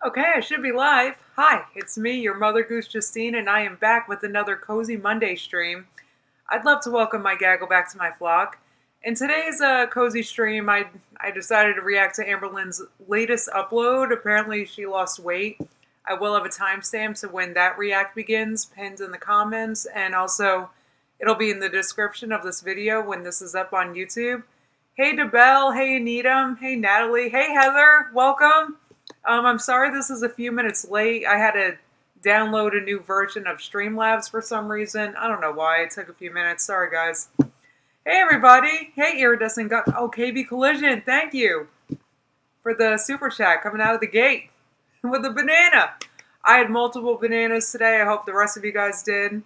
Okay, I should be live. Hi, it's me, your Mother Goose Justine, and I am back with another Cozy Monday stream. I'd love to welcome my gaggle back to my flock. In today's Cozy stream, I decided to react to Amberlynn's latest upload. Apparently, she lost weight. I will have a timestamp so when that react begins, pinned in the comments, and also it'll be in the description of this video when this is up on YouTube. Hey, DeBelle. Hey, Anita. Hey, Natalie. Hey, Heather. Welcome. I'm sorry this is a few minutes late. I had to download a new version of Streamlabs for some reason. I don't know why. It took a few minutes. Sorry, guys. Hey, everybody. Hey, Iridescent Gut. Oh, KB Collision. Thank you for the super chat coming out of the gate with the banana. I had multiple bananas today. I hope the rest of you guys did.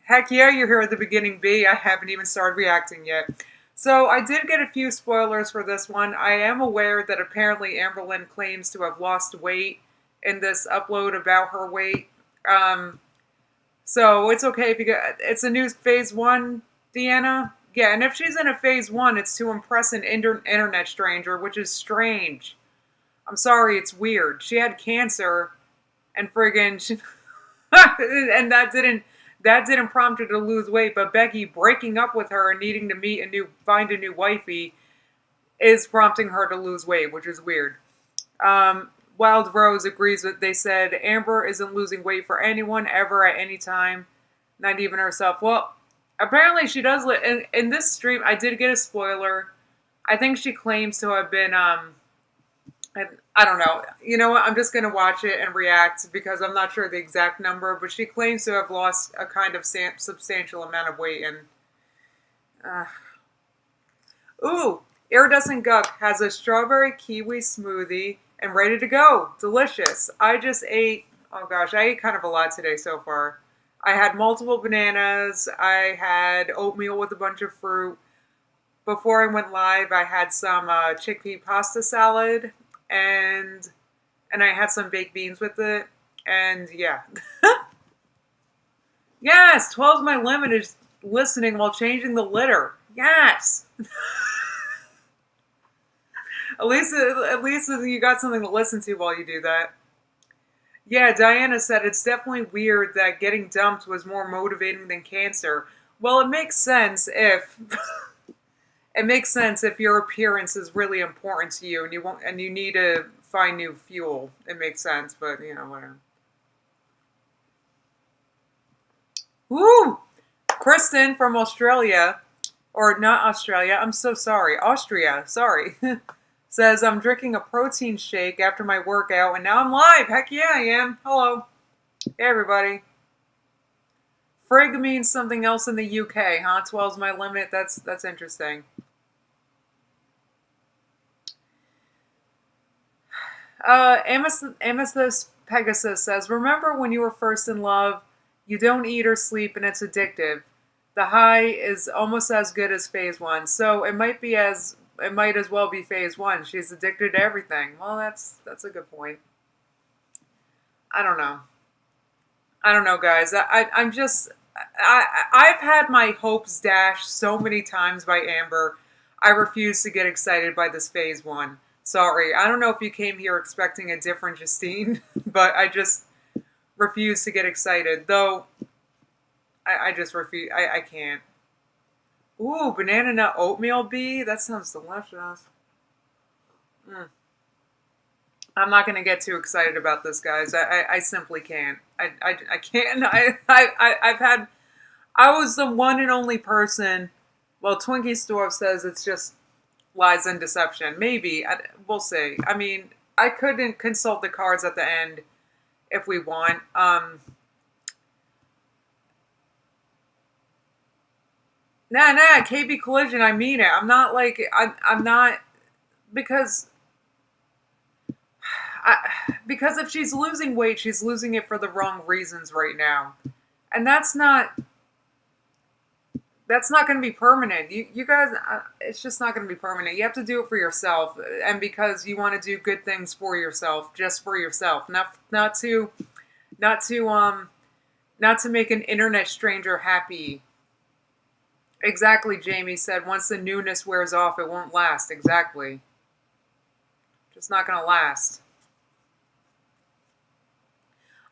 Heck yeah, you're here at the beginning, B. I haven't even started reacting yet. So I did get a few spoilers for this one. I am aware that apparently Amberlynn claims to have lost weight in this upload about her weight. So it's okay if you get, it's a new phase 1, Deanna. Yeah, and if she's in a phase 1, it's to impress an internet stranger, which is strange. I'm sorry, it's weird. She had cancer, and friggin' and that didn't prompt her to lose weight, but Becky breaking up with her and needing to find a new wifey is prompting her to lose weight, which is weird. Wild Rose agrees with, they said, Amber isn't losing weight for anyone, ever, at any time, not even herself. Well, apparently she does, in this stream, I did get a spoiler. I think she claims to have been, I don't know. You know what? I'm just going to watch it and react because I'm not sure the exact number, but she claims to have lost a kind of substantial amount of weight. And ooh, Iridescent Guck has a strawberry kiwi smoothie and ready to go. Delicious. I just ate, oh gosh, I ate kind of a lot today so far. I had multiple bananas. I had oatmeal with a bunch of fruit. Before I went live, I had some chickpea pasta salad. And I had some baked beans with it, and yeah. Yes, 12's my limit is listening while changing the litter. Yes. at least you got something to listen to while you do that. Yeah, Diana said it's definitely weird that getting dumped was more motivating than cancer. Well, it makes sense if it makes sense if your appearance is really important to you and you need to find new fuel. It makes sense, but you know, whatever. Woo! Kristen from Australia, or not Australia, I'm so sorry, Austria, sorry, says, I'm drinking a protein shake after my workout and now I'm live. Heck yeah, I am. Hello. Hey, everybody. Frig means something else in the UK, huh? 12's my limit. That's interesting. Amethyst Pegasus says, remember when you were first in love, you don't eat or sleep and it's addictive. The high is almost as good as phase 1, so it might as well be phase 1. She's addicted to everything. Well, that's a good point. I don't know, guys. I've had my hopes dashed so many times by Amber. I refuse to get excited by this phase 1. Sorry, I don't know if you came here expecting a different Justine, but I just refuse to get excited. Though, I just refuse. I can't. Ooh, banana nut oatmeal bee? That sounds delicious. I'm not going to get too excited about this, guys. I simply can't. I can't. I was the one and only person. Well, Twinkie Store says it's just lies and deception. Maybe. We'll see. I mean, I couldn't consult the cards at the end if we want. Nah, KB Collision, I mean it. I'm not like, I'm not, because if she's losing weight, she's losing it for the wrong reasons right now. And that's not going to be permanent. You guys, it's just not going to be permanent. You have to do it for yourself, and because you want to do good things for yourself, just for yourself, not to make an internet stranger happy. Exactly, Jamie said. Once the newness wears off, it won't last. Exactly. Just not going to last.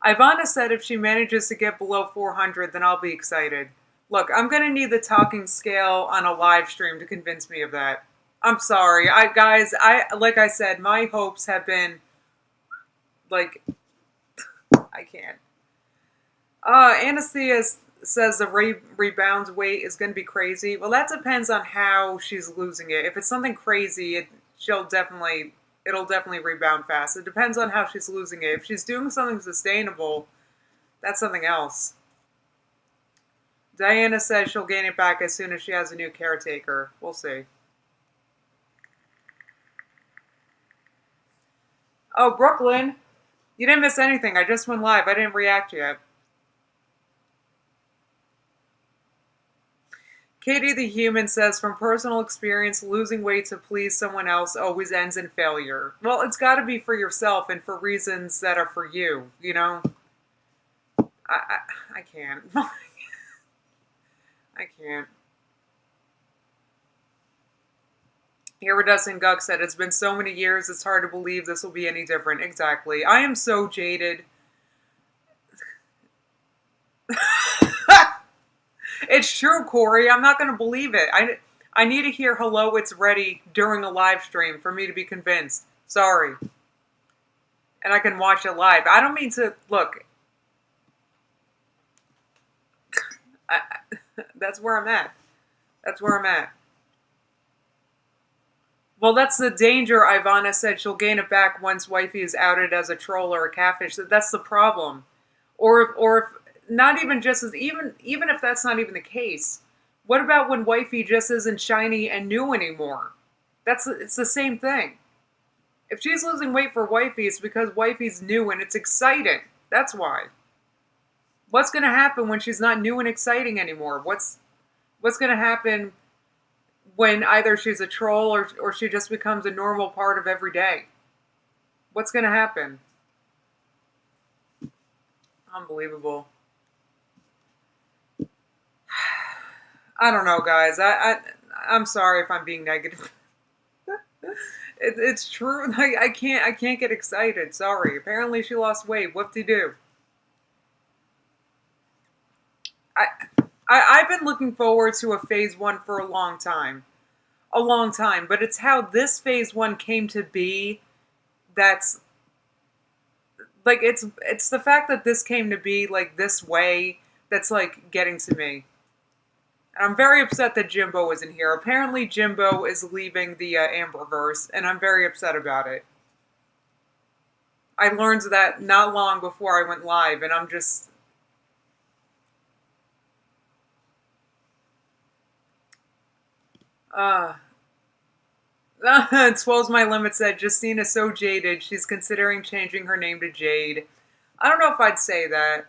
Ivana said if she manages to get below 400, then I'll be excited. Look, I'm going to need the talking scale on a live stream to convince me of that. I'm sorry. Guys, like I said, my hopes have been, like, I can't. Anastasia says the rebound weight is going to be crazy. Well, that depends on how she's losing it. If it's something crazy, it'll definitely rebound fast. It depends on how she's losing it. If she's doing something sustainable, that's something else. Diana says she'll gain it back as soon as she has a new caretaker. We'll see. Oh, Brooklyn, you didn't miss anything. I just went live. I didn't react yet. Katie the Human says, from personal experience, losing weight to please someone else always ends in failure. Well, it's got to be for yourself and for reasons that are for you, you know? I can't. I can't. Iridescent Guk said, it's been so many years, it's hard to believe this will be any different. Exactly. I am so jaded. It's true, Corey. I'm not going to believe it. I need to hear hello, it's ready during a live stream for me to be convinced. Sorry. And I can watch it live. I don't mean to, look. That's where I'm at. That's where I'm at. Well, that's the danger. Ivana said she'll gain it back once Wifey is outed as a troll or a catfish. That's the problem. Or if not even just as even if that's not even the case. What about when Wifey just isn't shiny and new anymore? It's the same thing. If she's losing weight for Wifey, it's because Wifey's new and it's exciting. That's why. What's going to happen when she's not new and exciting anymore? What's going to happen when either she's a troll or she just becomes a normal part of every day? What's going to happen? Unbelievable. I don't know, guys. I'm sorry if I'm being negative. It's true. I can't get excited. Sorry. Apparently she lost weight. Whoop-de-doo. I've been looking forward to a phase 1 for a long time. But it's how this phase 1 came to be that's like it's the fact that this came to be like this way that's like getting to me. And I'm very upset that Jimbo isn't here. Apparently Jimbo is leaving the amberverse, and I'm very upset about it. I learned that not long before I went live, and I'm just... Swells My Limit said, Justine is so jaded, she's considering changing her name to Jade. I don't know if I'd say that.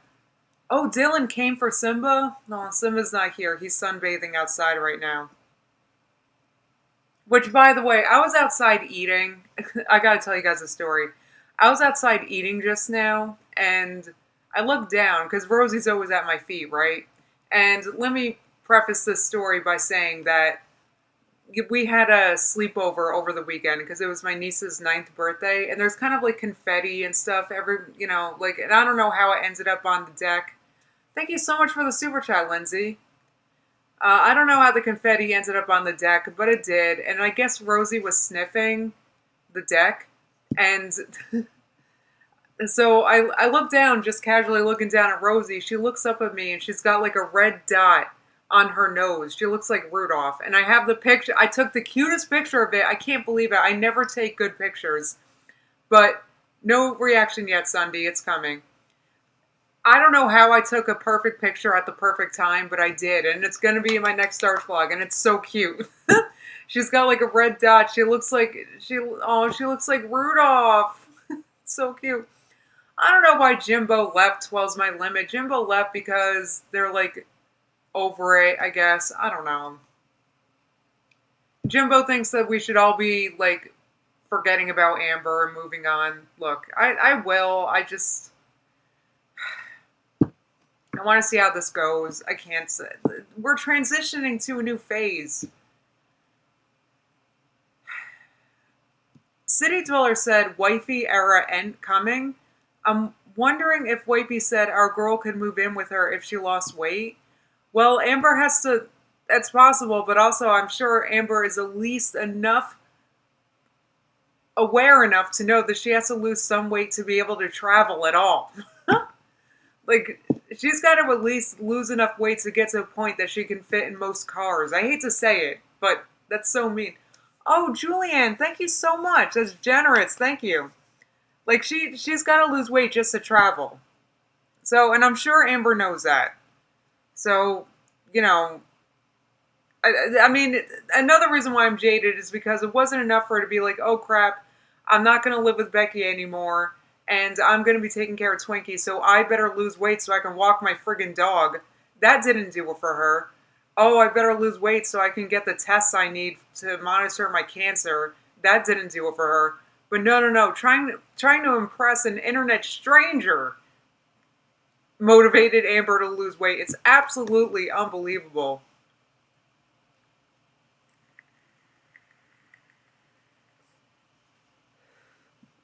Oh, Dylan came for Simba? No, Simba's not here. He's sunbathing outside right now. Which, by the way, I was outside eating. I gotta tell you guys a story. I was outside eating just now, and I looked down, because Rosie's always at my feet, right? And let me preface this story by saying that we had a sleepover over the weekend because it was my niece's 9th birthday, and there's kind of like confetti and stuff and I don't know how it ended up on the deck. Thank you so much for the super chat, Lindsay. I don't know how the confetti ended up on the deck, but it did, and I guess Rosie was sniffing the deck, and so I look down, just casually looking down at Rosie. She looks up at me, and she's got like a red dot on her nose. She looks like Rudolph. And I have the picture. I took the cutest picture of it. I can't believe it. I never take good pictures. But no reaction yet, Sunday. It's coming. I don't know how I took a perfect picture at the perfect time, but I did. And it's going to be in my next Start vlog. And it's so cute. She's got like a red dot. She looks like Rudolph. So cute. I don't know why Jimbo left Swells My Limit. Jimbo left because they're like over it, I guess. I don't know. Jimbo thinks that we should all be like forgetting about Amber and moving on. Look, I will. I want to see how this goes. I can't say. We're transitioning to a new phase. City Dweller said, Wifey era end coming. wondering if Wifey said our girl could move in with her if she lost weight. Well, Amber has to, that's possible, but also I'm sure Amber is at least aware enough to know that she has to lose some weight to be able to travel at all. Like, she's got to at least lose enough weight to get to a point that she can fit in most cars. I hate to say it, but that's so mean. Oh, Julianne, thank you so much. That's generous. Thank you. Like, she's got to lose weight just to travel. So, and I'm sure Amber knows that. So, you know, I mean, another reason why I'm jaded is because it wasn't enough for her to be like, oh crap, I'm not going to live with Becky anymore, and I'm going to be taking care of Twinkie, so I better lose weight so I can walk my friggin' dog. That didn't do it for her. Oh, I better lose weight so I can get the tests I need to monitor my cancer. That didn't do it for her. But no. Trying to impress an internet stranger motivated Amber to lose weight. It's absolutely unbelievable.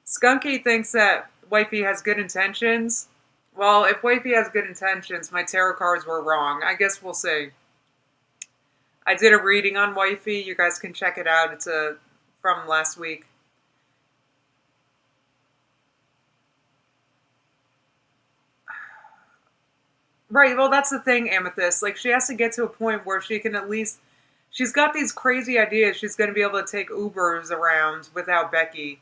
Skunky thinks that Wifey has good intentions. Well, if Wifey has good intentions, my tarot cards were wrong. I guess we'll see. I did a reading on Wifey. You guys can check it out. It's from last week. Right, well, that's the thing, Amethyst. Like, she has to get to a point where she can at least... She's got these crazy ideas. She's going to be able to take Ubers around without Becky.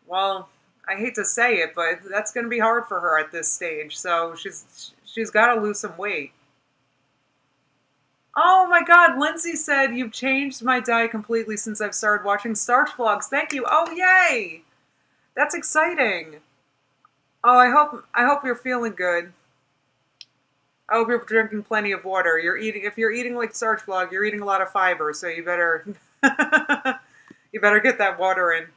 Well, I hate to say it, but that's going to be hard for her at this stage. So she's got to lose some weight. Oh my God, Lindsay said, you've changed my diet completely since I've started watching Starch Vlogs. Thank you. Oh, yay. That's exciting. Oh, I hope you're feeling good. I hope you're drinking plenty of water. If you're eating like Starch Vlog, you're eating a lot of fiber, so you better you better get that water in.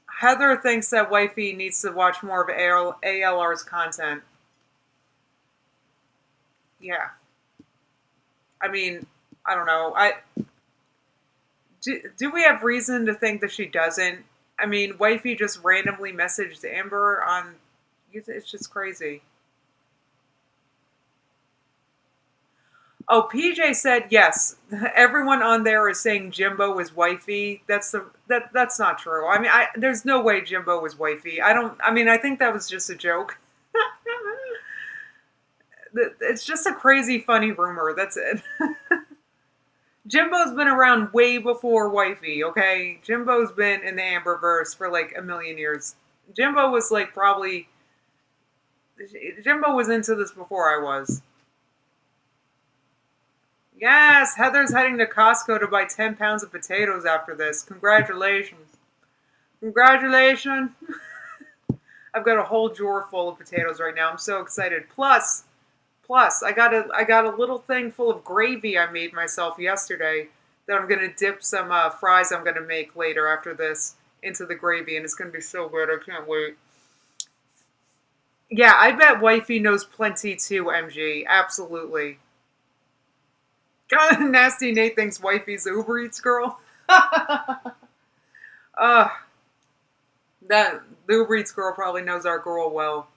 Heather thinks that Wifey needs to watch more of ALR's content. Yeah. I mean, I don't know. Do we have reason to think that she doesn't? I mean, Wifey just randomly messaged Amber on... It's just crazy. Oh, PJ said yes. Everyone on there is saying Jimbo is Wifey. That's not true. I mean, there's no way Jimbo was Wifey. I think that was just a joke. It's just a crazy, funny rumor. That's it. Jimbo's been around way before Wifey, okay? Jimbo's been in the amberverse for like a million years. Jimbo was like Jimbo was into this before I was. Yes, Heather's heading to Costco to buy 10 pounds of potatoes after this. Congratulations. Congratulations. I've got a whole drawer full of potatoes right now. I'm so excited. Plus, I got a little thing full of gravy I made myself yesterday that I'm going to dip some fries I'm going to make later after this into the gravy, and it's going to be so good. I can't wait. Yeah, I bet Wifey knows plenty too, MG. Absolutely. God, Nasty Nate thinks Wifey's the Uber Eats girl. The Uber Eats girl probably knows our girl well.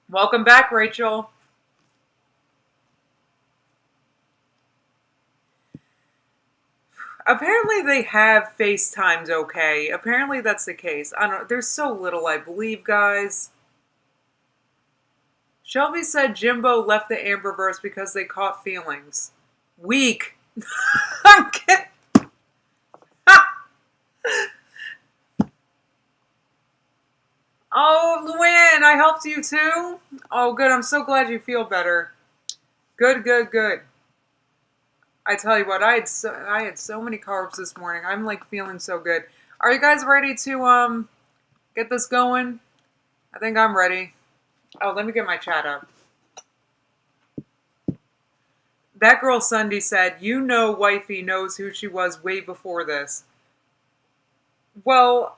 Welcome back, Rachel. Apparently they have FaceTimes okay. Apparently that's the case. I don't know. There's so little I believe, guys. Shelby said Jimbo left the amberverse because they caught feelings. Weak. I'm kidding. Oh, Luann, I helped you too? Oh, good. I'm so glad you feel better. Good. I tell you what, I had so many carbs this morning. I'm like feeling so good. Are you guys ready to get this going? I think I'm ready. Oh, let me get my chat up. That girl Sunday said, you know Wifey knows who she was way before this. Well,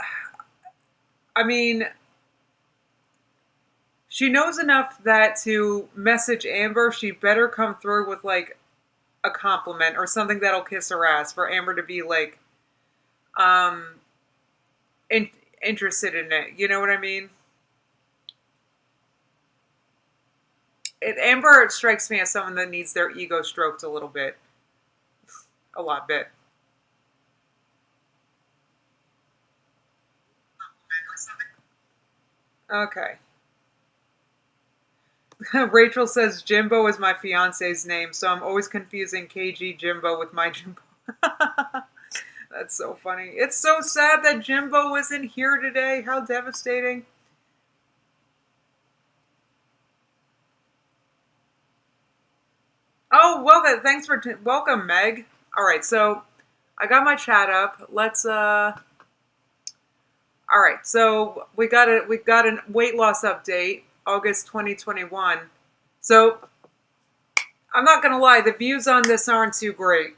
I mean, she knows enough that to message Amber, she better come through with like a compliment or something that'll kiss her ass for Amber to be like, um, interested in it. You know what I mean? Amber strikes me as someone that needs their ego stroked a little bit. A lot bit. Okay. Rachel says Jimbo is my fiance's name, so I'm always confusing KG Jimbo with my Jimbo. That's so funny. It's so sad that Jimbo isn't here today. How devastating. Oh, welcome. Thanks for welcome, Meg. All right, so I got my chat up. Let's all right, so we got a weight loss update, August 2021. So I'm not gonna lie, the views on this aren't too great.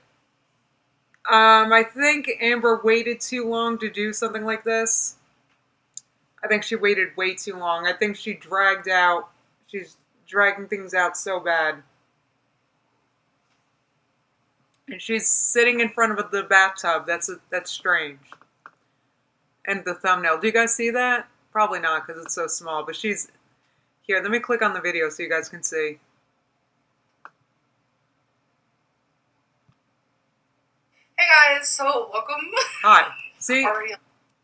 I think Amber waited too long to do something like this. I think she waited way too long. I think she's dragging things out so bad. And she's sitting in front of the bathtub. That's strange. And the thumbnail. Do you guys see that? Probably not because it's so small. But she's here. Let me click on the video so you guys can see. Hey guys, so welcome. Hi. See?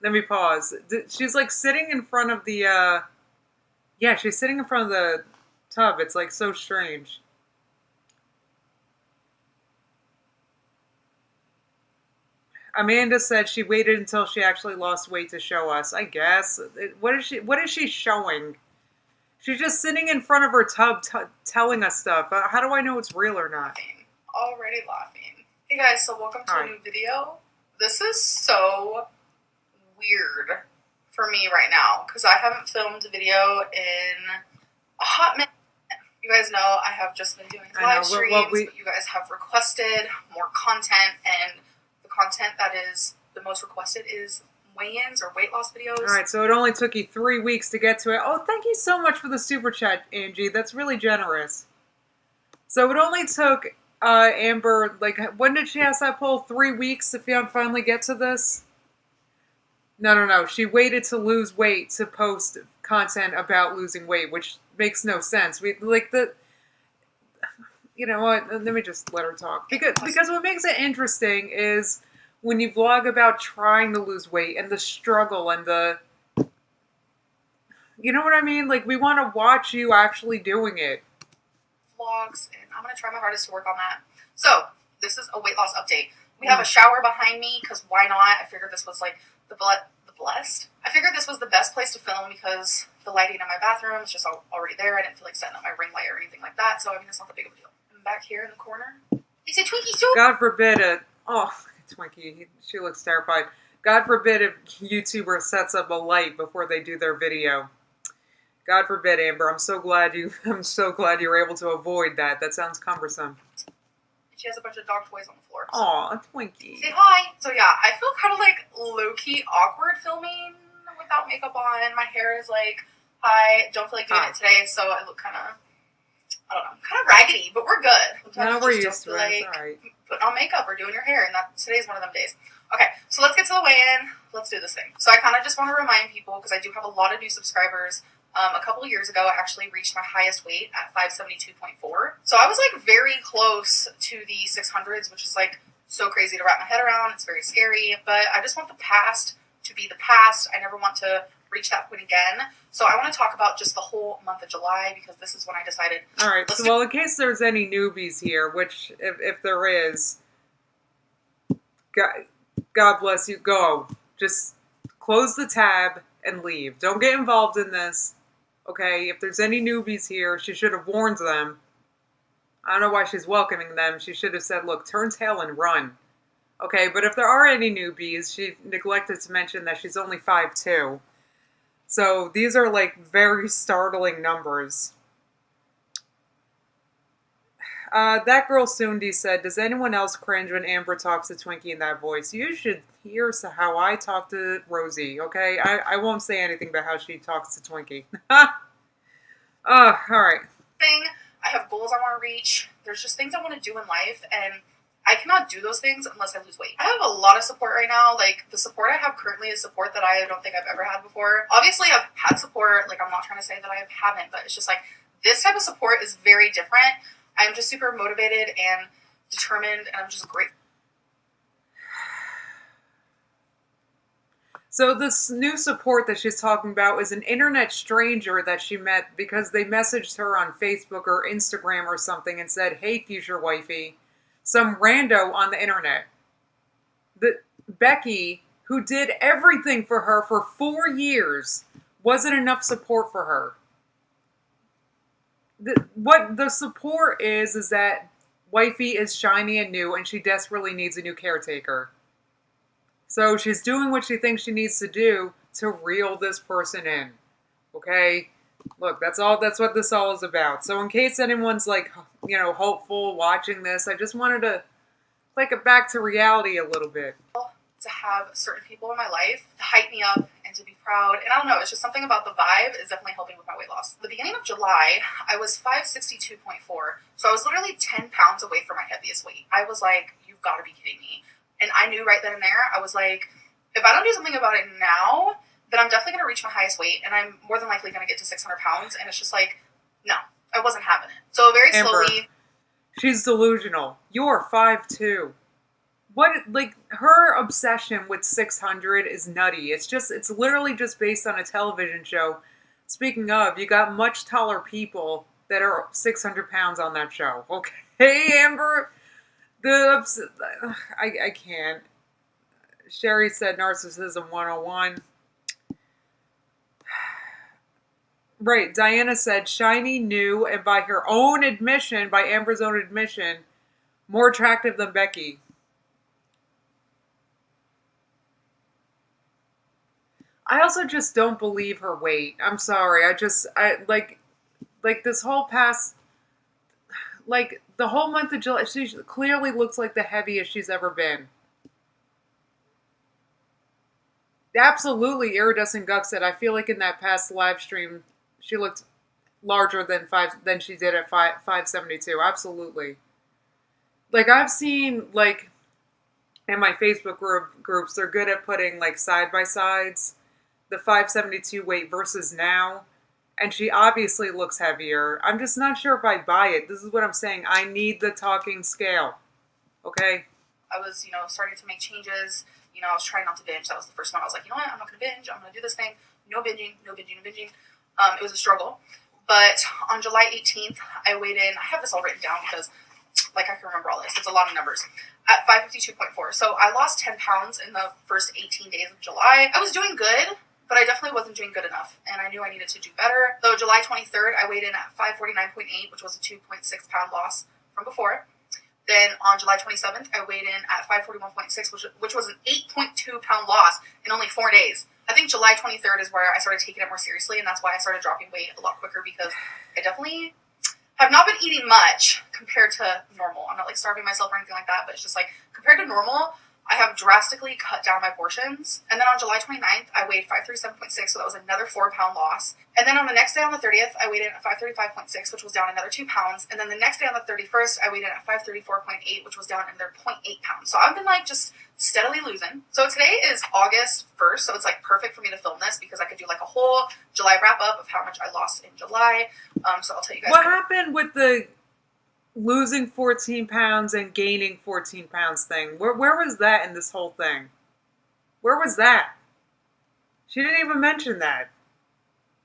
Let me pause. She's like sitting in front of the. Yeah, she's sitting in front of the tub. It's like so strange. Amanda said she waited until she actually lost weight to show us. I guess. What is she showing? She's just sitting in front of her tub telling us stuff. How do I know it's real or not? Already laughing. Hey guys, so welcome to a new video. This is so weird for me right now because I haven't filmed a video in a hot minute. You guys know I have just been doing live streams, but you guys have requested more content, and the content that is the most requested is weigh-ins or weight loss videos. All right, so it only took you 3 weeks to get to it. Oh, thank you so much for the super chat, Angie. That's really generous. So it only took Amber, like, when did she ask that poll? 3 weeks to finally get to this? No. She waited to lose weight to post content about losing weight, which makes no sense. You know what? Let me just let her talk. Because what makes it interesting is when you vlog about trying to lose weight and the struggle and the... You know what I mean? Like, we want to watch you actually doing it. Vlogs, and I'm going to try my hardest to work on that. So, this is a weight loss update. We have a shower behind me, because why not? I figured this was, like, the blessed. I figured this was the best place to film because the lighting in my bathroom is just already there. I didn't feel like setting up my ring light or anything like that, so, I mean, it's not that big of a deal. I'm back here in the corner. They say Twinkie soup! God forbid it. Oh, Twinkie. She looks terrified. God forbid if YouTuber sets up a light before they do their video. God forbid, Amber. I'm so glad you were able to avoid that. That sounds cumbersome. She has a bunch of dog toys on the floor. So. Aw, Twinkie. Say hi. So yeah, I feel kind of like low-key awkward filming without makeup on. My hair is like, hi. Don't feel like doing it today, so I look kind of, I don't know, kind of raggedy, but we're good. No, we're used to it. Like all right. Putting on makeup or doing your hair, and today's one of them days. Okay, so let's get to the weigh-in. Let's do this thing. So I kind of just want to remind people, because I do have a lot of new subscribers. A couple of years ago, I actually reached my highest weight at 572.4. So I was like very close to the 600s, which is like so crazy to wrap my head around. It's very scary, but I just want the past to be the past. I never want to reach that point again. So I want to talk about just the whole month of July because this is when I decided. All right. So, well, in case there's any newbies here, which if there is, God bless you. Go. Just close the tab and leave. Don't get involved in this. Okay, if there's any newbies here, she should have warned them. I don't know why she's welcoming them. She should have said, look, turn tail and run. Okay, but if there are any newbies, she neglected to mention that she's only 5'2". So these are like very startling numbers. That girl Sundi said, does anyone else cringe when Amber talks to Twinkie in that voice? You should hear how I talk to Rosie, okay? I won't say anything about how she talks to Twinkie. All right. I have goals I want to reach. There's just things I want to do in life, and I cannot do those things unless I lose weight. I have a lot of support right now. Like, the support I have currently is support that I don't think I've ever had before. Obviously, I've had support. Like, I'm not trying to say that I haven't, but it's just like, this type of support is very different. I'm just super motivated and determined, and I'm just grateful. So this new support that she's talking about is an internet stranger that she met because they messaged her on Facebook or Instagram or something and said, "Hey, future wifey," some rando on the internet. Becky, who did everything for her for 4 years, wasn't enough support for her. What the support is that wifey is shiny and new and she desperately needs a new caretaker. So she's doing what she thinks she needs to do to reel this person in. Okay? Look, that's what this all is about. So in case anyone's like, hopeful watching this, I just wanted to take it back to reality a little bit. To have certain people in my life to hype me up and to be proud. And I don't know, it's just something about the vibe is definitely helping with my weight loss. The beginning of July, I was 562.4. So I was literally 10 pounds away from my heaviest weight. I was like, you've got to be kidding me. And I knew right then and there, I was like, if I don't do something about it now, then I'm definitely going to reach my highest weight, and I'm more than likely going to get to 600 pounds, and it's just like, no, I wasn't having it. So very slowly... She's delusional. You're 5'2". Her obsession with 600 is nutty. It's literally just based on a television show. Speaking of, you got much taller people that are 600 pounds on that show. Okay, Amber? I can't. Sherry said narcissism 101. Right, Diana said shiny, new, and by her own admission, by Amber's own admission, more attractive than Becky. I also just don't believe her weight. I'm sorry. This whole past, the whole month of July, she clearly looks like the heaviest she's ever been. Absolutely, Iridescent Guck said, I feel like in that past live stream, she looked larger than she did at 572. Absolutely. I've seen, in my Facebook groups, they're good at putting, side-by-sides, the 572 weight versus now, and she obviously looks heavier. I'm just not sure if I buy it. This is what I'm saying. I need the talking scale. Okay? I was, starting to make changes. I was trying not to binge. That was the first one. I was like, you know what? I'm not going to binge. I'm going to do this thing. No binging, no binging, no binging. It was a struggle. But on July 18th, I weighed in. I have this all written down because, I can remember all this. It's a lot of numbers. At 552.4. So I lost 10 pounds in the first 18 days of July. I was doing good, but I definitely wasn't doing good enough. And I knew I needed to do better. So July 23rd, I weighed in at 549.8, which was a 2.6 pound loss from before. Then on July 27th, I weighed in at 541.6, which was an 8.2 pound loss in only 4 days. I think July 23rd is where I started taking it more seriously, and that's why I started dropping weight a lot quicker, because I definitely have not been eating much compared to normal. I'm not starving myself or anything like that, but it's just compared to normal, I have drastically cut down my portions. And then on July 29th, I weighed 537.6, so that was another 4 pound loss. And then on the next day, on the 30th, I weighed in at 535.6, which was down another 2 pounds. And then the next day, on the 31st, I weighed in at 534.8, which was down another 0.8 pounds. So I've been just steadily losing. So today is August 1st, so it's perfect for me to film this because I could do a whole July wrap up of how much I lost in July. So I'll tell you guys. What happened with the losing 14 pounds and gaining 14 pounds thing? Where was that in this whole thing? Where was that? She didn't even mention that.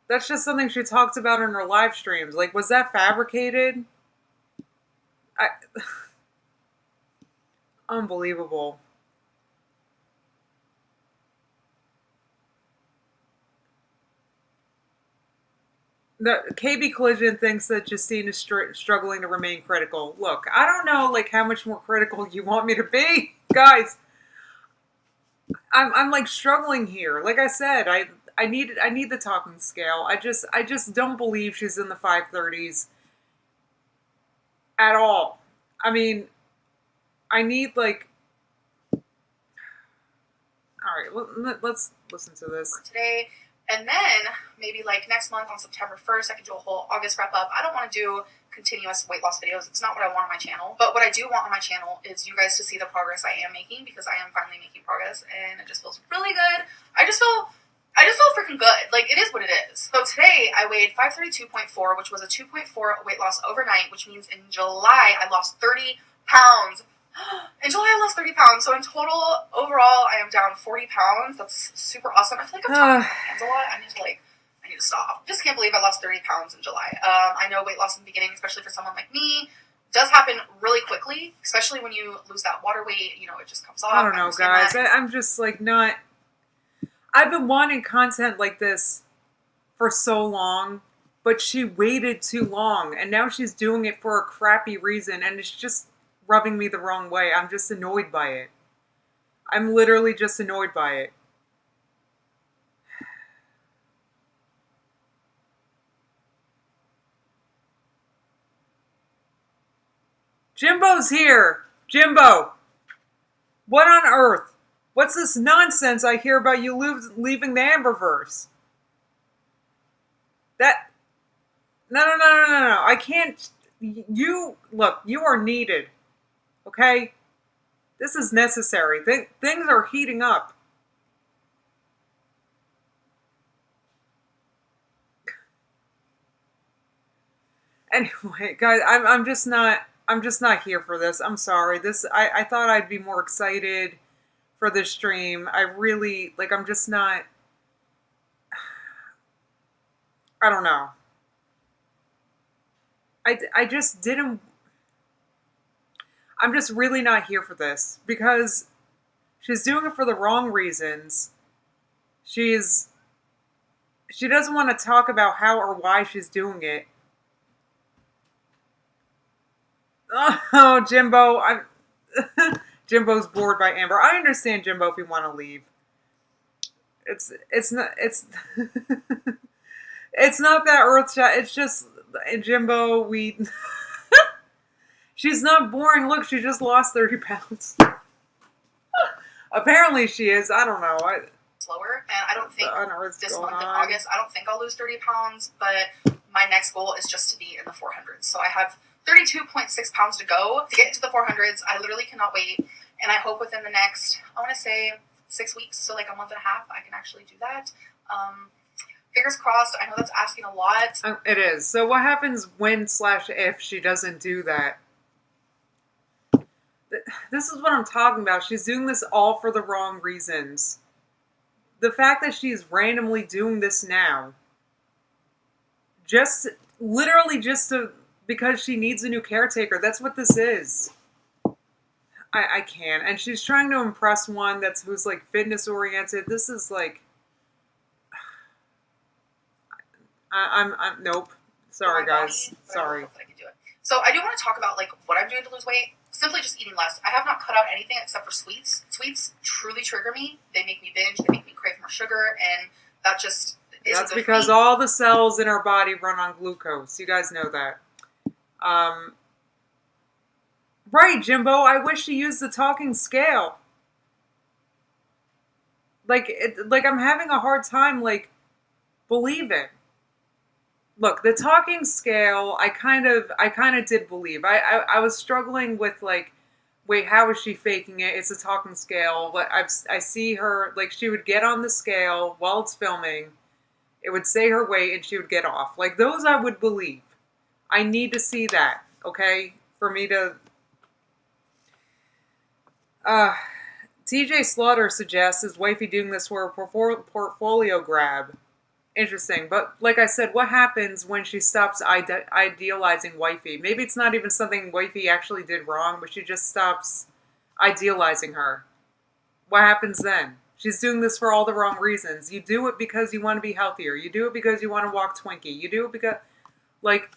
That's just something she talked about in her live streams. Was that fabricated? Unbelievable. The KB Collision thinks that Justine is struggling to remain critical. Look, I don't know how much more critical you want me to be, guys. I'm struggling here. Like I said, I need the talking scale. I just don't believe she's in the 530s at all. I mean, I need all right, let's listen to this. Today, And then maybe like next month on September 1st, I could do a whole August wrap up. I don't want to do continuous weight loss videos. It's not what I want on my channel. But what I do want on my channel is you guys to see the progress I am making, because I am finally making progress and it just feels really good. I just feel freaking good. Like, it is what it is. So today I weighed 532.4, which was a 2.4 weight loss overnight, which means in July I lost 30 pounds. In July I lost 30 pounds. So in total, overall, I am down 40 pounds. That's super awesome. I feel like I'm talking my hands a lot. I need to stop. Just can't believe I lost 30 pounds in July. I know weight loss in the beginning, especially for someone like me, does happen really quickly, especially when you lose that water weight. You know, it just comes off. I don't know, guys. I'm just like not... I've been wanting content like this for so long, but she waited too long, and now she's doing it for a crappy reason, and it's just rubbing me the wrong way. I'm just annoyed by it. I'm literally just annoyed by it. Jimbo's here! Jimbo! What on earth? What's this nonsense I hear about you leaving the amberverse? No. I can't... Look, you are needed. Okay? This is necessary. Things are heating up. Anyway, guys, I'm just not here for this. I'm sorry. I thought I'd be more excited for this stream. I really, like, I'm just not... I don't know. I just didn't... I'm just really not here for this, because she's doing it for the wrong reasons. She doesn't want to talk about how or why she's doing it. Oh, Jimbo, Jimbo's bored by Amber. I understand, Jimbo, if you want to leave. It's not it's not that earthshot. It's just, Jimbo, she's not boring. Look, she just lost 30 pounds. Apparently she is. I don't know. Slower, and I don't think this month in August, I don't think I'll lose 30 pounds, but my next goal is just to be in the 400s. So I have 32.6 pounds to go to get into the 400s. I literally cannot wait, and I hope within the next, I want to say 6 weeks, so like a month and a half, I can actually do that. Fingers crossed. I know that's asking a lot. It is. So what happens when/if she doesn't do that? This is what I'm talking about. She's doing this all for the wrong reasons. The fact that she's randomly doing this now, because she needs a new caretaker. That's what this is. I can't. And she's trying to impress one who's like fitness oriented. This is like, I'm nope. Sorry, guys. Sorry. I can do it. So I do want to talk about like what I'm doing to lose weight. Simply just eating less. I have not cut out anything except for sweets. Sweets truly trigger me. They make me binge. They make me crave more sugar, and that just isn't That's because all the cells in our body run on glucose. You guys know that. Right, Jimbo. I wish you used the talking scale. Like I'm having a hard time like believing. Look, the talking scale, I kind of did believe. I was struggling with like, wait, how is she faking it? It's a talking scale. But I see her, like, she would get on the scale while it's filming. It would say her weight and she would get off. Like, those I would believe. I need to see that, okay? For me to... TJ Slaughter suggests, is Wifey doing this for a portfolio grab? Interesting. But like I said, what happens when she stops idealizing Wifey? Maybe it's not even something Wifey actually did wrong, but she just stops idealizing her. What happens then? She's doing this for all the wrong reasons. You do it because you want to be healthier. You do it because you want to walk Twinkie. You do it because, like,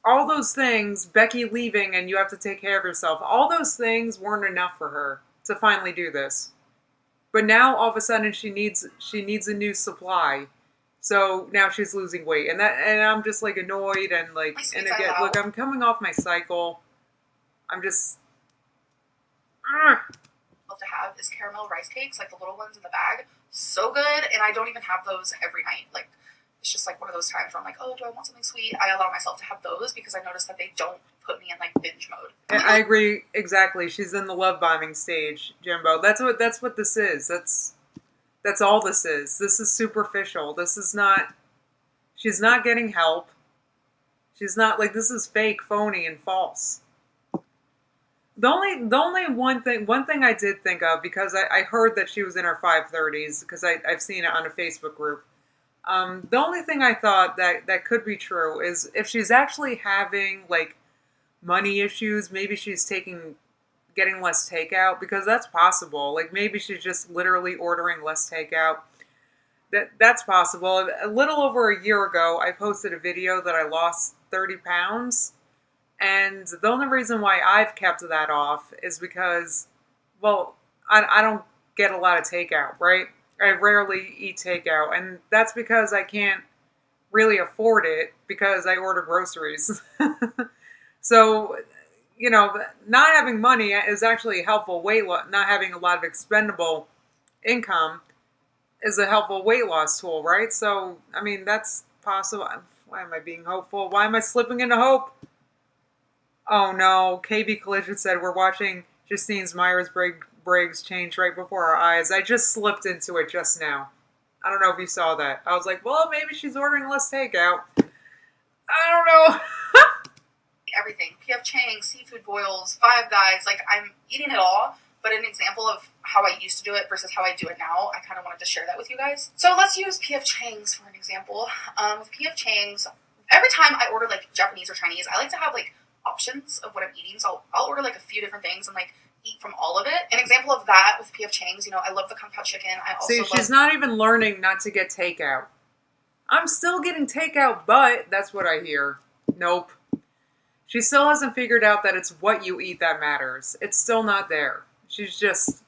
all those things, Becky leaving and you have to take care of yourself, all those things weren't enough for her to finally do this. But now, all of a sudden, she needs a new supply. So now she's losing weight, and I'm just like annoyed and like, and again, look, I'm coming off my cycle. I'm just. To have is caramel rice cakes, like the little ones in the bag. So good, and I don't even have those every night. Like, it's just like one of those times where I'm like, oh, do I want something sweet? I allow myself to have those because I noticed that they don't put me in like binge mode. I agree exactly. She's in the love bombing stage, Jimbo. That's what this is. That's all this is. This is superficial. This is not. She's not getting help. She's not like, this is fake, phony, and false. The only one thing I did think of, because I heard that she was in her 530s, because I've seen it on a Facebook group. The only thing I thought that could be true is if she's actually having like money issues, maybe she's getting less takeout, because that's possible. Like maybe she's just literally ordering less takeout. That's possible. A little over a year ago, I posted a video that I lost 30 pounds. And the only reason why I've kept that off is because, well, I don't get a lot of takeout, right? I rarely eat takeout. And that's because I can't really afford it because I order groceries. So, you know, not having money is actually a helpful weight loss. Not having a lot of expendable income is a helpful weight loss tool, right? So, I mean, that's possible. Why am I being hopeful? Why am I slipping into hope? Oh no, KB Collision said we're watching Justine's Myers-Briggs change right before our eyes. I just slipped into it just now. I don't know if you saw that. I was like, well, maybe she's ordering less takeout. I don't know. Everything. P.F. Chang's, seafood boils, Five Guys. Like, I'm eating it all. But an example of how I used to do it versus how I do it now, I kind of wanted to share that with you guys. So let's use P.F. Chang's for an example. With P.F. Chang's, every time I order like Japanese or Chinese, I like to have like options of what I'm eating. So I'll order like a few different things and like eat from all of it. An example of that with P.F. Chang's, you know, I love the kung pao chicken. I also See, she's not even learning not to get takeout. I'm still getting takeout, but that's what I hear. Nope. She still hasn't figured out that it's what you eat that matters. It's still not there. She's just,